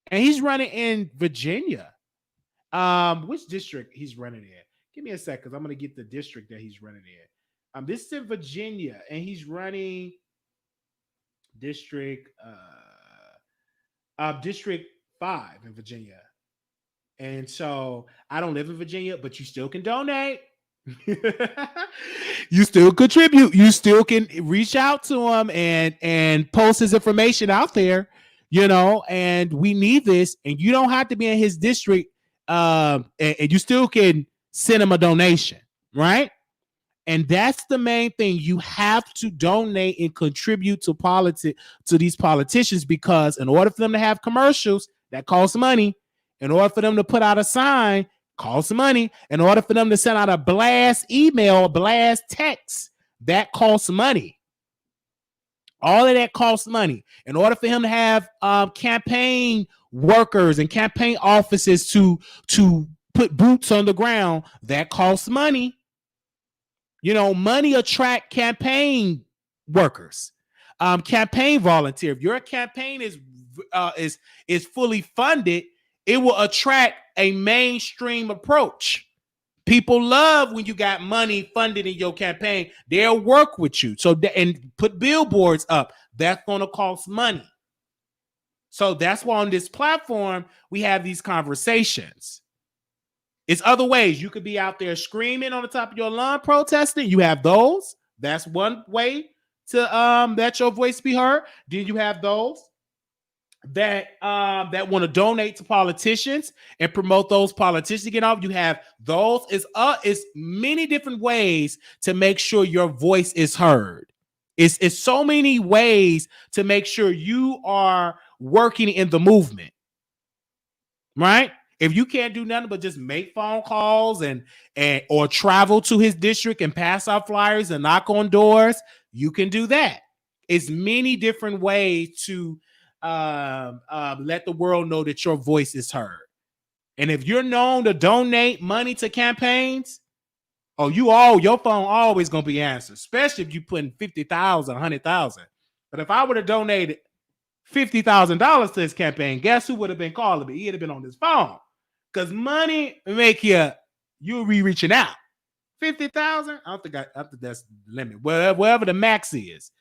And he's running in Virginia. Which district he's running in? Give me a second, because I'm going to get the district that he's running in. This is in Virginia, and he's running District 5 in Virginia. And so I don't live in Virginia, but you still can donate. You still contribute. You still can reach out to him and post his information out there, and we need this. And you don't have to be in his district. And you still can send him a donation, right? And that's the main thing. You have to donate and contribute to these politicians, because in order for them to have commercials, that costs money. In order for them to put out a sign, costs money. In order for them to send out a blast email, a blast text, that costs money. All of that costs money. In order for him to have campaign workers and campaign offices to put boots on the ground, that costs money. Money attract campaign workers, campaign volunteer. If your campaign is fully funded, it will attract a mainstream approach. People love when you got money funded in your campaign. They'll work with you. And put billboards up. That's going to cost money. So that's why on this platform, we have these conversations. It's other ways. You could be out there screaming on the top of your lawn protesting. You have those. That's one way to let your voice be heard. Then you have those that want to donate to politicians and promote those politicians to get off. You have those. It's many different ways to make sure your voice is heard. It's so many ways to make sure you are working in the movement, right? If you can't do nothing but just make phone calls or travel to his district and pass out flyers and knock on doors, you can do that. It's many different ways to let the world know that your voice is heard. And if you're known to donate money to campaigns, your phone always gonna be answered, especially if you put in 50,000, 100,000. But if I would have donated $50,000 to his campaign, guess who would have been calling me? He'd have been on his phone, because money make you'll be reaching out. 50,000, I think that's the limit. Wherever the max is.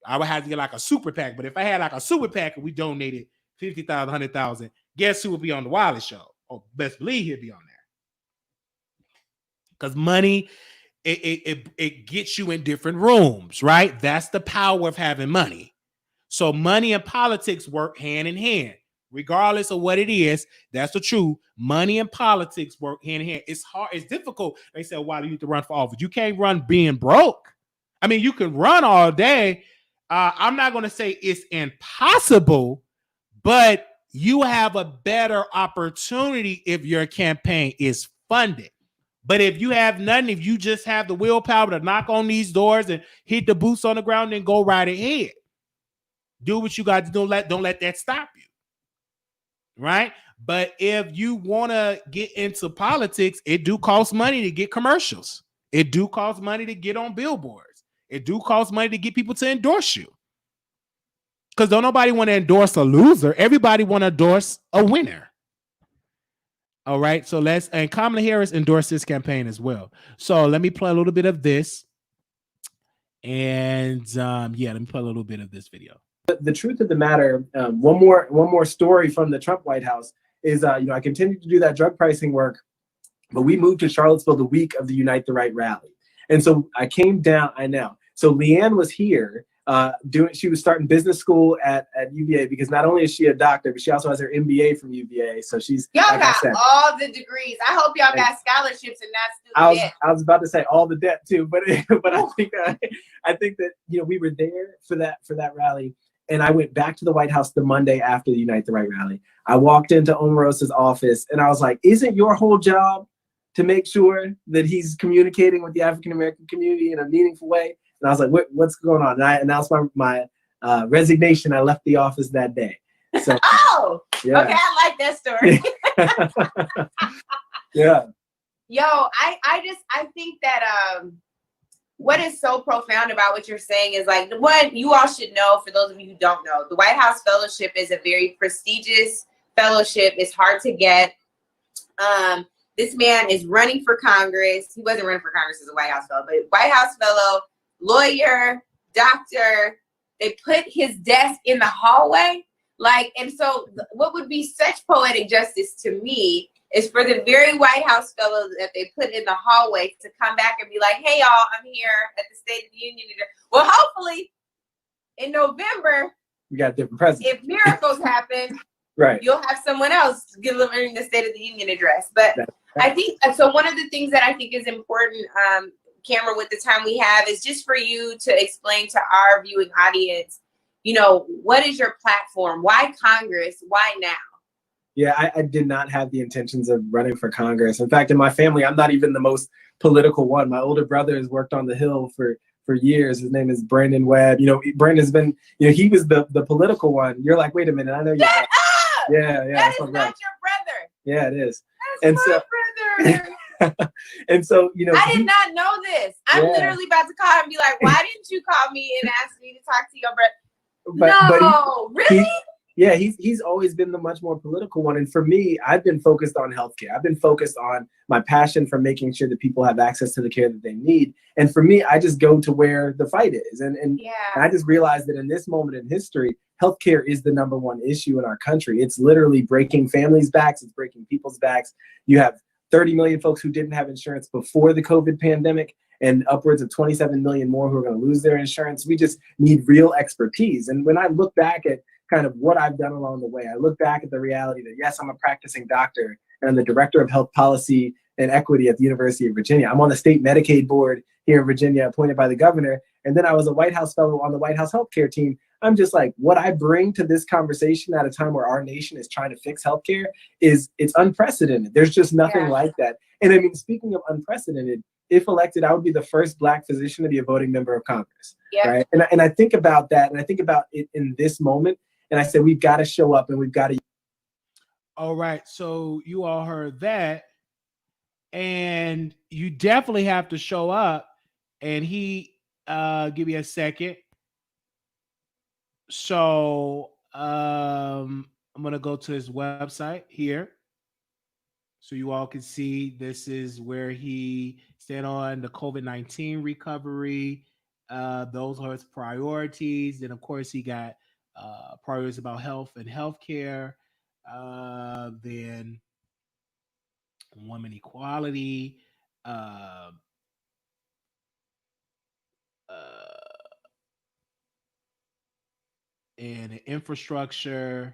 I would have to get like a super PAC. But if I had like a super PAC and we donated 50,000, 100,000, guess who would be on the Wiley Show? Oh, best believe he'd be on there. Because money, it gets you in different rooms, right? That's the power of having money. So money and politics work hand in hand, regardless of what it is. That's the truth. Money and politics work hand in hand. It's hard. It's difficult. They say, why do you need to run for office? You can't run being broke. I mean, you can run all day. I'm not going to say it's impossible, but you have a better opportunity if your campaign is funded. But if you have nothing, if you just have the willpower to knock on these doors and hit the boots on the ground, then go right ahead. Do what you got to do. Don't let that stop you. Right? But if you want to get into politics, it do cost money to get commercials. It do cost money to get on billboards. It do cost money to get people to endorse you. Because don't nobody want to endorse a loser. Everybody want to endorse a winner. All right. So and Kamala Harris endorsed this campaign as well. So let me play a little bit of this. And let me play a little bit of this video. The truth of the matter, one more story from the Trump White House is, I continued to do that drug pricing work, but we moved to Charlottesville the week of the Unite the Right rally. And so I came down, So Leanne was here she was starting business school at UVA, because not only is she a doctor, but she also has her MBA from UVA. So she's y'all got all the degrees. I hope y'all got scholarships and not student debt. I was about to say all the debt too, but I think that we were there for that rally. And I went back to the White House the Monday after the Unite the Right rally. I walked into Omarosa's office and I was like, isn't your whole job to make sure that he's communicating with the African-American community in a meaningful way? And I was like, what's going on? And I announced my resignation. I left the office that day. So, okay, I like that story. Yeah. Yo, I think that what is so profound about what you're saying is, like, what you all should know, for those of you who don't know, the White House Fellowship is a very prestigious fellowship. It's hard to get. This man is running for Congress. He wasn't running for Congress as a White House fellow, but White House fellow, lawyer, doctor. They put his desk in the hallway. And so what would be such poetic justice to me is for the very White House fellow that they put in the hallway to come back and be like, hey, y'all, I'm here at the State of the Union. Well, hopefully in November, we got a different president. If miracles happen, right, you'll have someone else delivering the State of the Union address. But I think, so one of the things that I think is important, Cameron, with the time we have, is just for you to explain to our viewing audience, what is your platform? Why Congress? Why now? Yeah, I did not have the intentions of running for Congress. In fact, in my family, I'm not even the most political one. My older brother has worked on the Hill for years. His name is Brandon Webb. Brandon's been, he was the political one. You're like, wait a minute, I know you're. Yeah. That is not your brother. Yeah, it is. That's my brother. And so, I did not know this. I'm literally about to call him and be like, why didn't you call me and ask me to talk to your brother? Really? He's always been the much more political one. And for me, I've been focused on healthcare. I've been focused on my passion for making sure that people have access to the care that they need. And for me, I just go to where the fight is. And I just realized that in this moment in history, healthcare is the number one issue in our country. It's literally breaking families' backs. It's breaking people's backs. You have 30 million folks who didn't have insurance before the COVID pandemic, and upwards of 27 million more who are going to lose their insurance. We just need real expertise. And when I look back at kind of what I've done along the way, I look back at the reality that, yes, I'm a practicing doctor and I'm the director of health policy and equity at the University of Virginia. I'm on the state Medicaid board here in Virginia, appointed by the governor. And then I was a White House fellow on the White House healthcare team. I'm just like, what I bring to this conversation at a time where our nation is trying to fix healthcare it's unprecedented. There's just nothing like that. And I mean, speaking of unprecedented, if elected, I would be the first Black physician to be a voting member of Congress. Right. And I think about that, and I think about it in this moment. And I said, we've got to show up and we've got to. All right. So you all heard that. And you definitely have to show up. And give me a second. So I'm going to go to his website here. So you all can see this is where he stand on the COVID-19 recovery. Those are his priorities. Then, of course, he got priorities about health and healthcare. Then women equality. and infrastructure.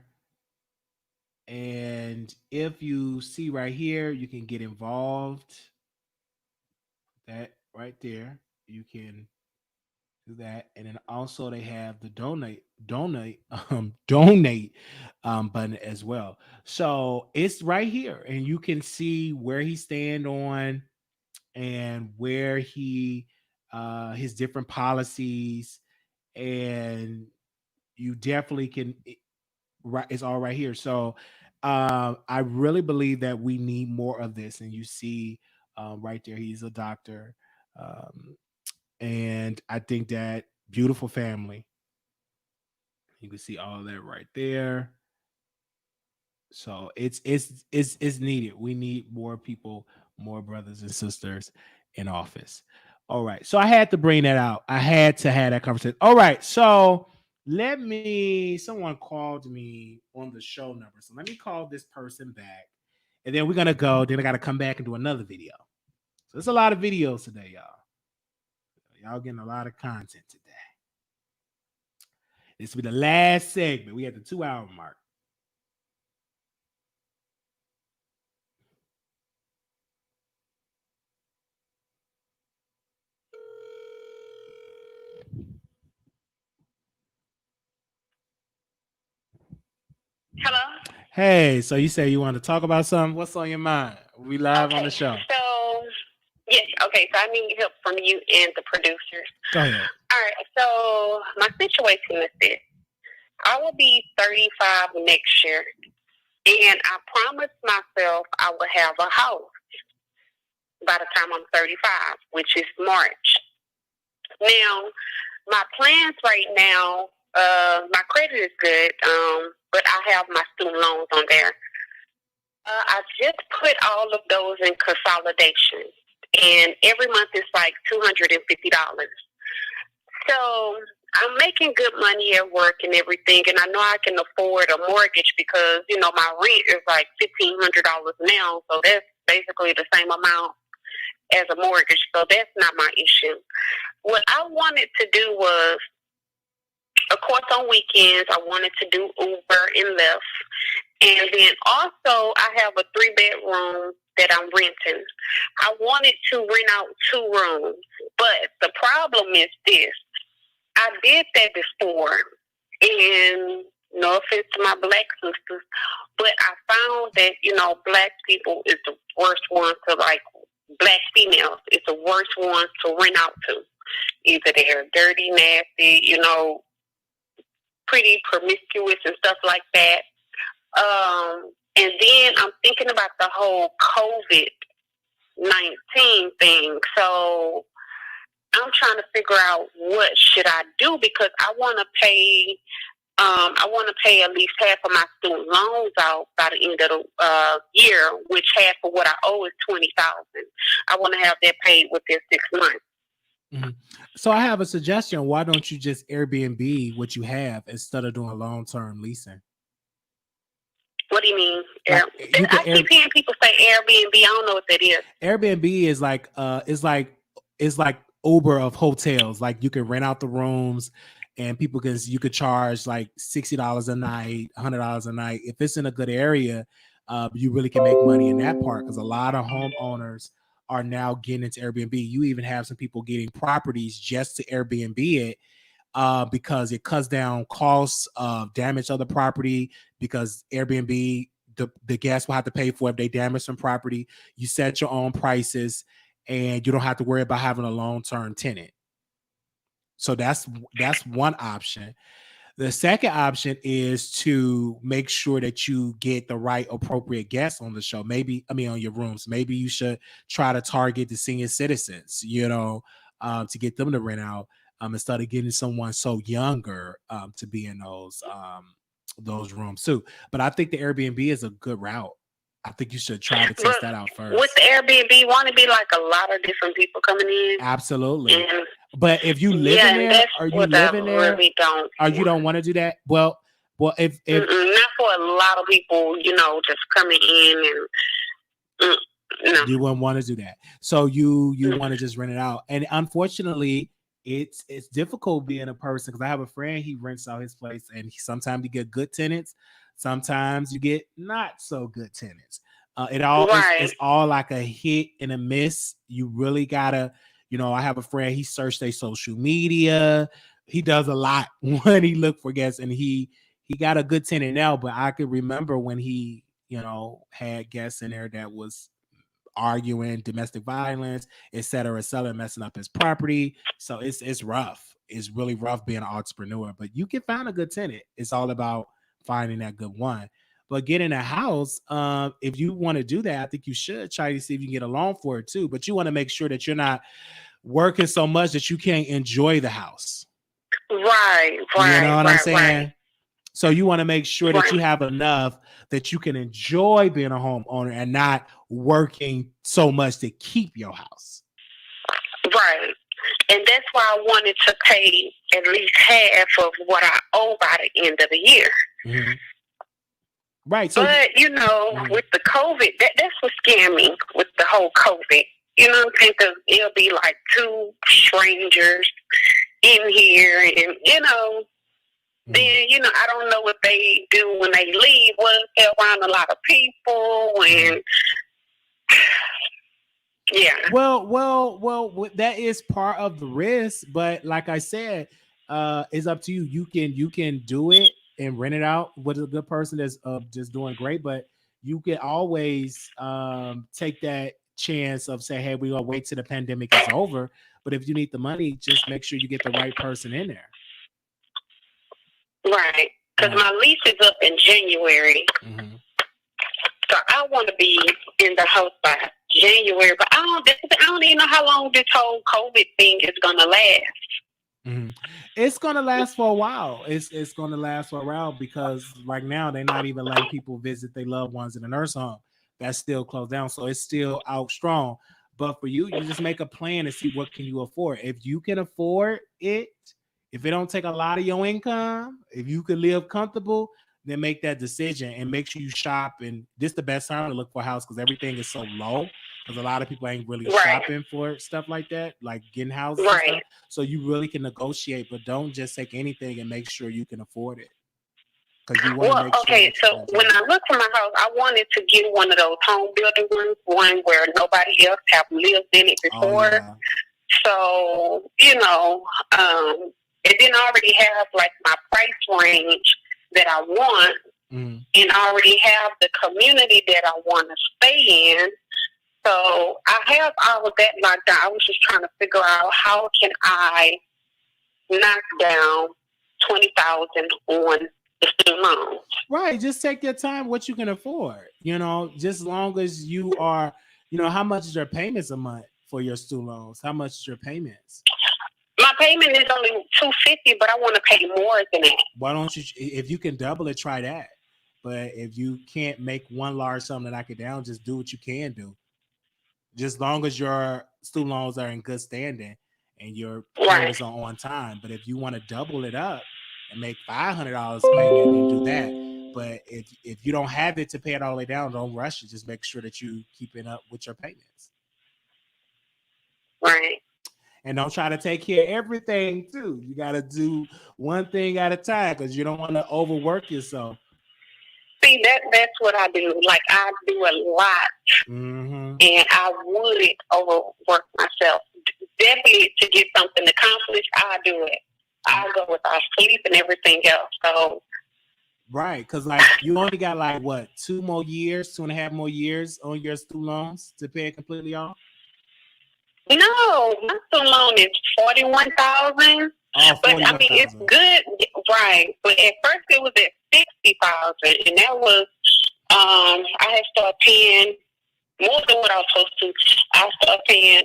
And if you see right here, you can get involved. That right there, you can do that. And then also they have the donate button as well. So it's right here, and you can see where he stand on and where he his different policies, and you definitely can right, it's all right here. So I really believe that we need more of this. And you see right there, he's a doctor. Um, and I think that beautiful family, you can see all that right there. So it's needed. We need more people, more brothers and sisters in office. All right. So I had to bring that out. I had to have that conversation. All right. So someone called me on the show number. So let me call this person back. And then we're gonna go. Then I gotta come back and do another video. So it's a lot of videos today, y'all. Y'all getting a lot of content today. This will be the last segment. We at the 2-hour mark. Hello? Hey, so you say you want to talk about something? What's on your mind? We live on the show. So, yes, okay, so I need help from you and the producers. Go ahead. All right, so my situation is this. I will be 35 next year, and I promised myself I would have a house by the time I'm 35, which is March. Now, my plans right now, my credit is good, but I have my student loans on there. I just put all of those in consolidation, and every month it's like $250. So I'm making good money at work and everything, and I know I can afford a mortgage because, you know, my rent is like $1,500 now, so that's basically the same amount as a mortgage, so that's not my issue. What I wanted to do was, of course, on weekends, I wanted to do Uber and Lyft. And then also, I have a 3-bedroom that I'm renting. I wanted to rent out 2 rooms, but the problem is this. I did that before, and no offense to my black sisters, but I found that, you know, black people is the worst ones to, like, black females is the worst ones to rent out to. Either they're dirty, nasty, you know, pretty promiscuous and stuff like that. And then I'm thinking about the whole COVID-19 thing. So I'm trying to figure out what should I do, because I want to pay at least half of my student loans out by the end of the year, which half of what I owe is $20,000. I want to have that paid within 6 months. Mm-hmm. So I have a suggestion. Why don't you just Airbnb what you have instead of doing long-term leasing? What do you mean? Like, I keep hearing people say Airbnb. I don't know what that is. Airbnb is like it's like Uber of hotels. Like you can rent out the rooms, and you could charge like $60 a night, $100 a night. If it's in a good area, you really can make money in that part, because a lot of homeowners are now getting into Airbnb. You even have some people getting properties just to Airbnb it, because it cuts down costs of damage of the property, because Airbnb, the guests will have to pay for if they damage some property. You set your own prices, and you don't have to worry about having a long-term tenant. So that's one option. The second option is to make sure that you get the right appropriate guests on the show. On your rooms. Maybe you should try to target the senior citizens, to get them to rent out, instead of getting someone so younger to be in those rooms too. But I think the Airbnb is a good route. I think you should try to test that out first. With the Airbnb, want to be like a lot of different people coming in? Absolutely. But if you live in there, or you live in there, really don't. Or you don't want to do that, well, if not for a lot of people, just coming in and no. You wouldn't want to do that. So you want to just rent it out. And unfortunately, it's difficult being a person, because I have a friend, he rents out his place, and sometimes you get good tenants, sometimes you get not so good tenants. It's all like a hit and a miss. You really gotta, I have a friend, he searched their social media, he does a lot when he look for guests, and he got a good tenant now. But I could remember when he had guests in there that was arguing, domestic violence, etc., messing up his property. So it's rough. It's really rough being an entrepreneur, but you can find a good tenant. It's all about finding that good one. But getting a house, if you want to do that, I think you should try to see if you can get a loan for it too. But you want to make sure that you're not working so much that you can't enjoy the house. Right. You know what I'm saying? Right. So you want to make sure that you have enough that you can enjoy being a homeowner and not working so much to keep your house. Right. And that's why I wanted to pay at least half of what I owe by the end of the year. Mm-hmm. Right. So, but, with the COVID, that's what scared me with the whole COVID. You know what I'm saying? Because it'll be like two strangers in here and, then, I don't know what they do when they leave. Well, they're around a lot of people and, yeah. Well, that is part of the risk. But like I said, it's up to you. You can do it and rent it out with a good person that's just doing great. But you can always take that chance of saying, hey, we're going to wait till the pandemic is over. But if you need the money, just make sure you get the right person in there. Right, because my lease is up in January. Mm-hmm. So I want to be in the house by January, but I don't even know how long this whole COVID thing is going to last. Mm-hmm. It's going to last for a while. It's going to last for a while because right now they're not even letting people visit their loved ones in a nursing home. That's still closed down, so it's still out strong. But for you just make a plan to see what can you afford. If you can afford it, if it don't take a lot of your income, if you can live comfortable, then make that decision and make sure you shop. And this is the best time to look for a house because everything is so low. Because a lot of people ain't really shopping for stuff like that, like getting houses. And stuff. So you really can negotiate, but don't just take anything and make sure you can afford it. Well, okay, so when I looked for my house, I wanted to get one of those home building ones, one where nobody else have lived in it before. Oh, yeah. So, it didn't already have like my price range that I want, and already have the community that I want to stay in. So I have all of that locked down. I was just trying to figure out how can I knock down $20,000 on the student loans. Right, just take your time. What you can afford, just as long as you are, how much is your payments a month for your student loans? How much is your payments? My payment is only $250, but I want to pay more than that. Why don't you, if you can double it, try that. But if you can't make one large sum to knock it down, just do what you can do. Just as long as your student loans are in good standing and your payments are on time. But if you want to double it up and make $500 payment, then do that. But if you don't have it to pay it all the way down, don't rush it. Just make sure that you keeping up with your payments. Right. And don't try to take care of everything too. You got to do one thing at a time because you don't want to overwork yourself. See, that's what I do. Like I do a lot, and I would overwork myself. Definitely to get something accomplished, I do it. I go without sleep and everything else. So right, because like you only got like what 2.5 more years on your student loans to pay it completely off. No, my student loan is $41,000. But I mean, it's good, right? But at first, it was at $60,000, and that was I had started paying more than what I was supposed to. I started paying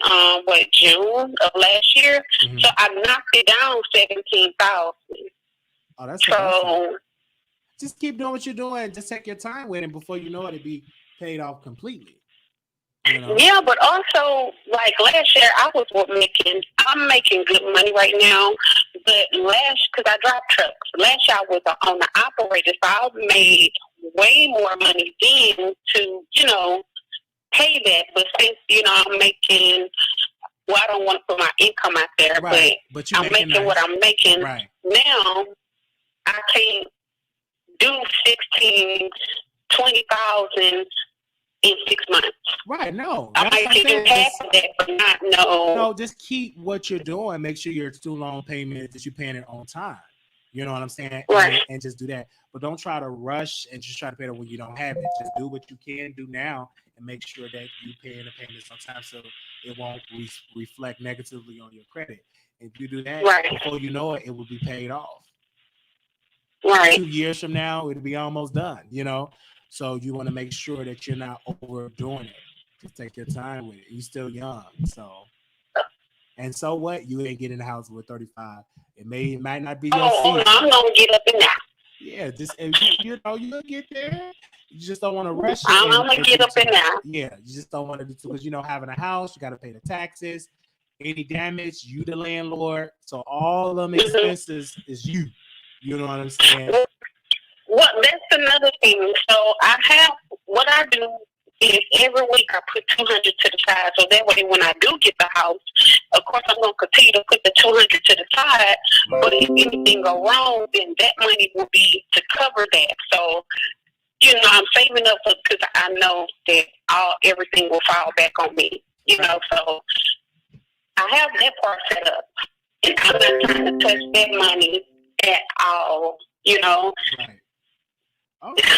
June of last year, so I knocked it down $17,000. Oh, that's so. Just keep doing what you're doing. Just take your time with it. Before you know it, it'll be paid off completely. Yeah, but also like last year, I'm making good money right now. But because I drive trucks, last year I was on the operator, so I made way more money then to pay that. But since I'm making well, I don't want to put my income out there, Right. But I'm making what I'm making. Right. Now, I can't do 16, 20,000 in 6 months. Right. No. I That's might what I'm do saying. half of that, but not No, just keep what you're doing. Make sure your student loan payment that you're paying it on time. You know what I'm saying? Right. And just do that. But don't try to rush and just try to pay it when you don't have it. Just do what you can do now and make sure that you pay the payments on time so it won't reflect negatively on your credit. If you do that, right. before you know it, it will be paid off. Right. 2 years from now, it'll be almost done, you know? So you want to make sure that you're not overdoing it. Just take your time with it. You're still young. And so what? You ain't getting in the house with 35. It might not be your season. I'm gonna get up in that. Yeah, just you know, you'll get there. You just don't want to rush it. I'm gonna get up in that. Yeah, you just don't want to do too, because you know, having a house, you got to pay the taxes, any damage, you the landlord. So all them expenses is you. You know what I'm saying? Well, that's another thing. So what I do is every week I put 200 to the side. So that way when I do get the house, of course I'm going to continue to put the 200 to the side. But if anything go wrong, then that money will be to cover that. So, you know, I'm saving up because I know that everything will fall back on me. You know, so I have that part set up. And I'm not trying to touch that money at all, you know. Right. Okay.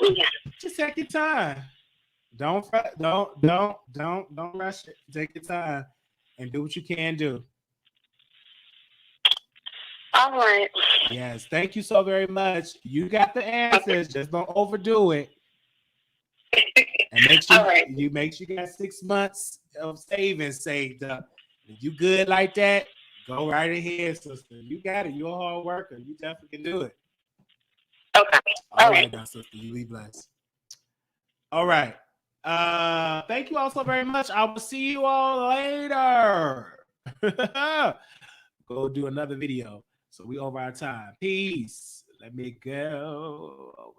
Yeah. Just take your time. Don't rush it. Take your time and do what you can do. All right. Yes. Thank you so very much. You got the answers. Just don't overdo it. And make sure you got 6 months of savings saved up. If you good like that, go right ahead, sister. You got it. You're a hard worker. You definitely can do it. Okay. All right, now, sister. You be blessed. All right. Thank you all so very much. I will see you all later. Go do another video. So we over our time. Peace. Let me go. Over.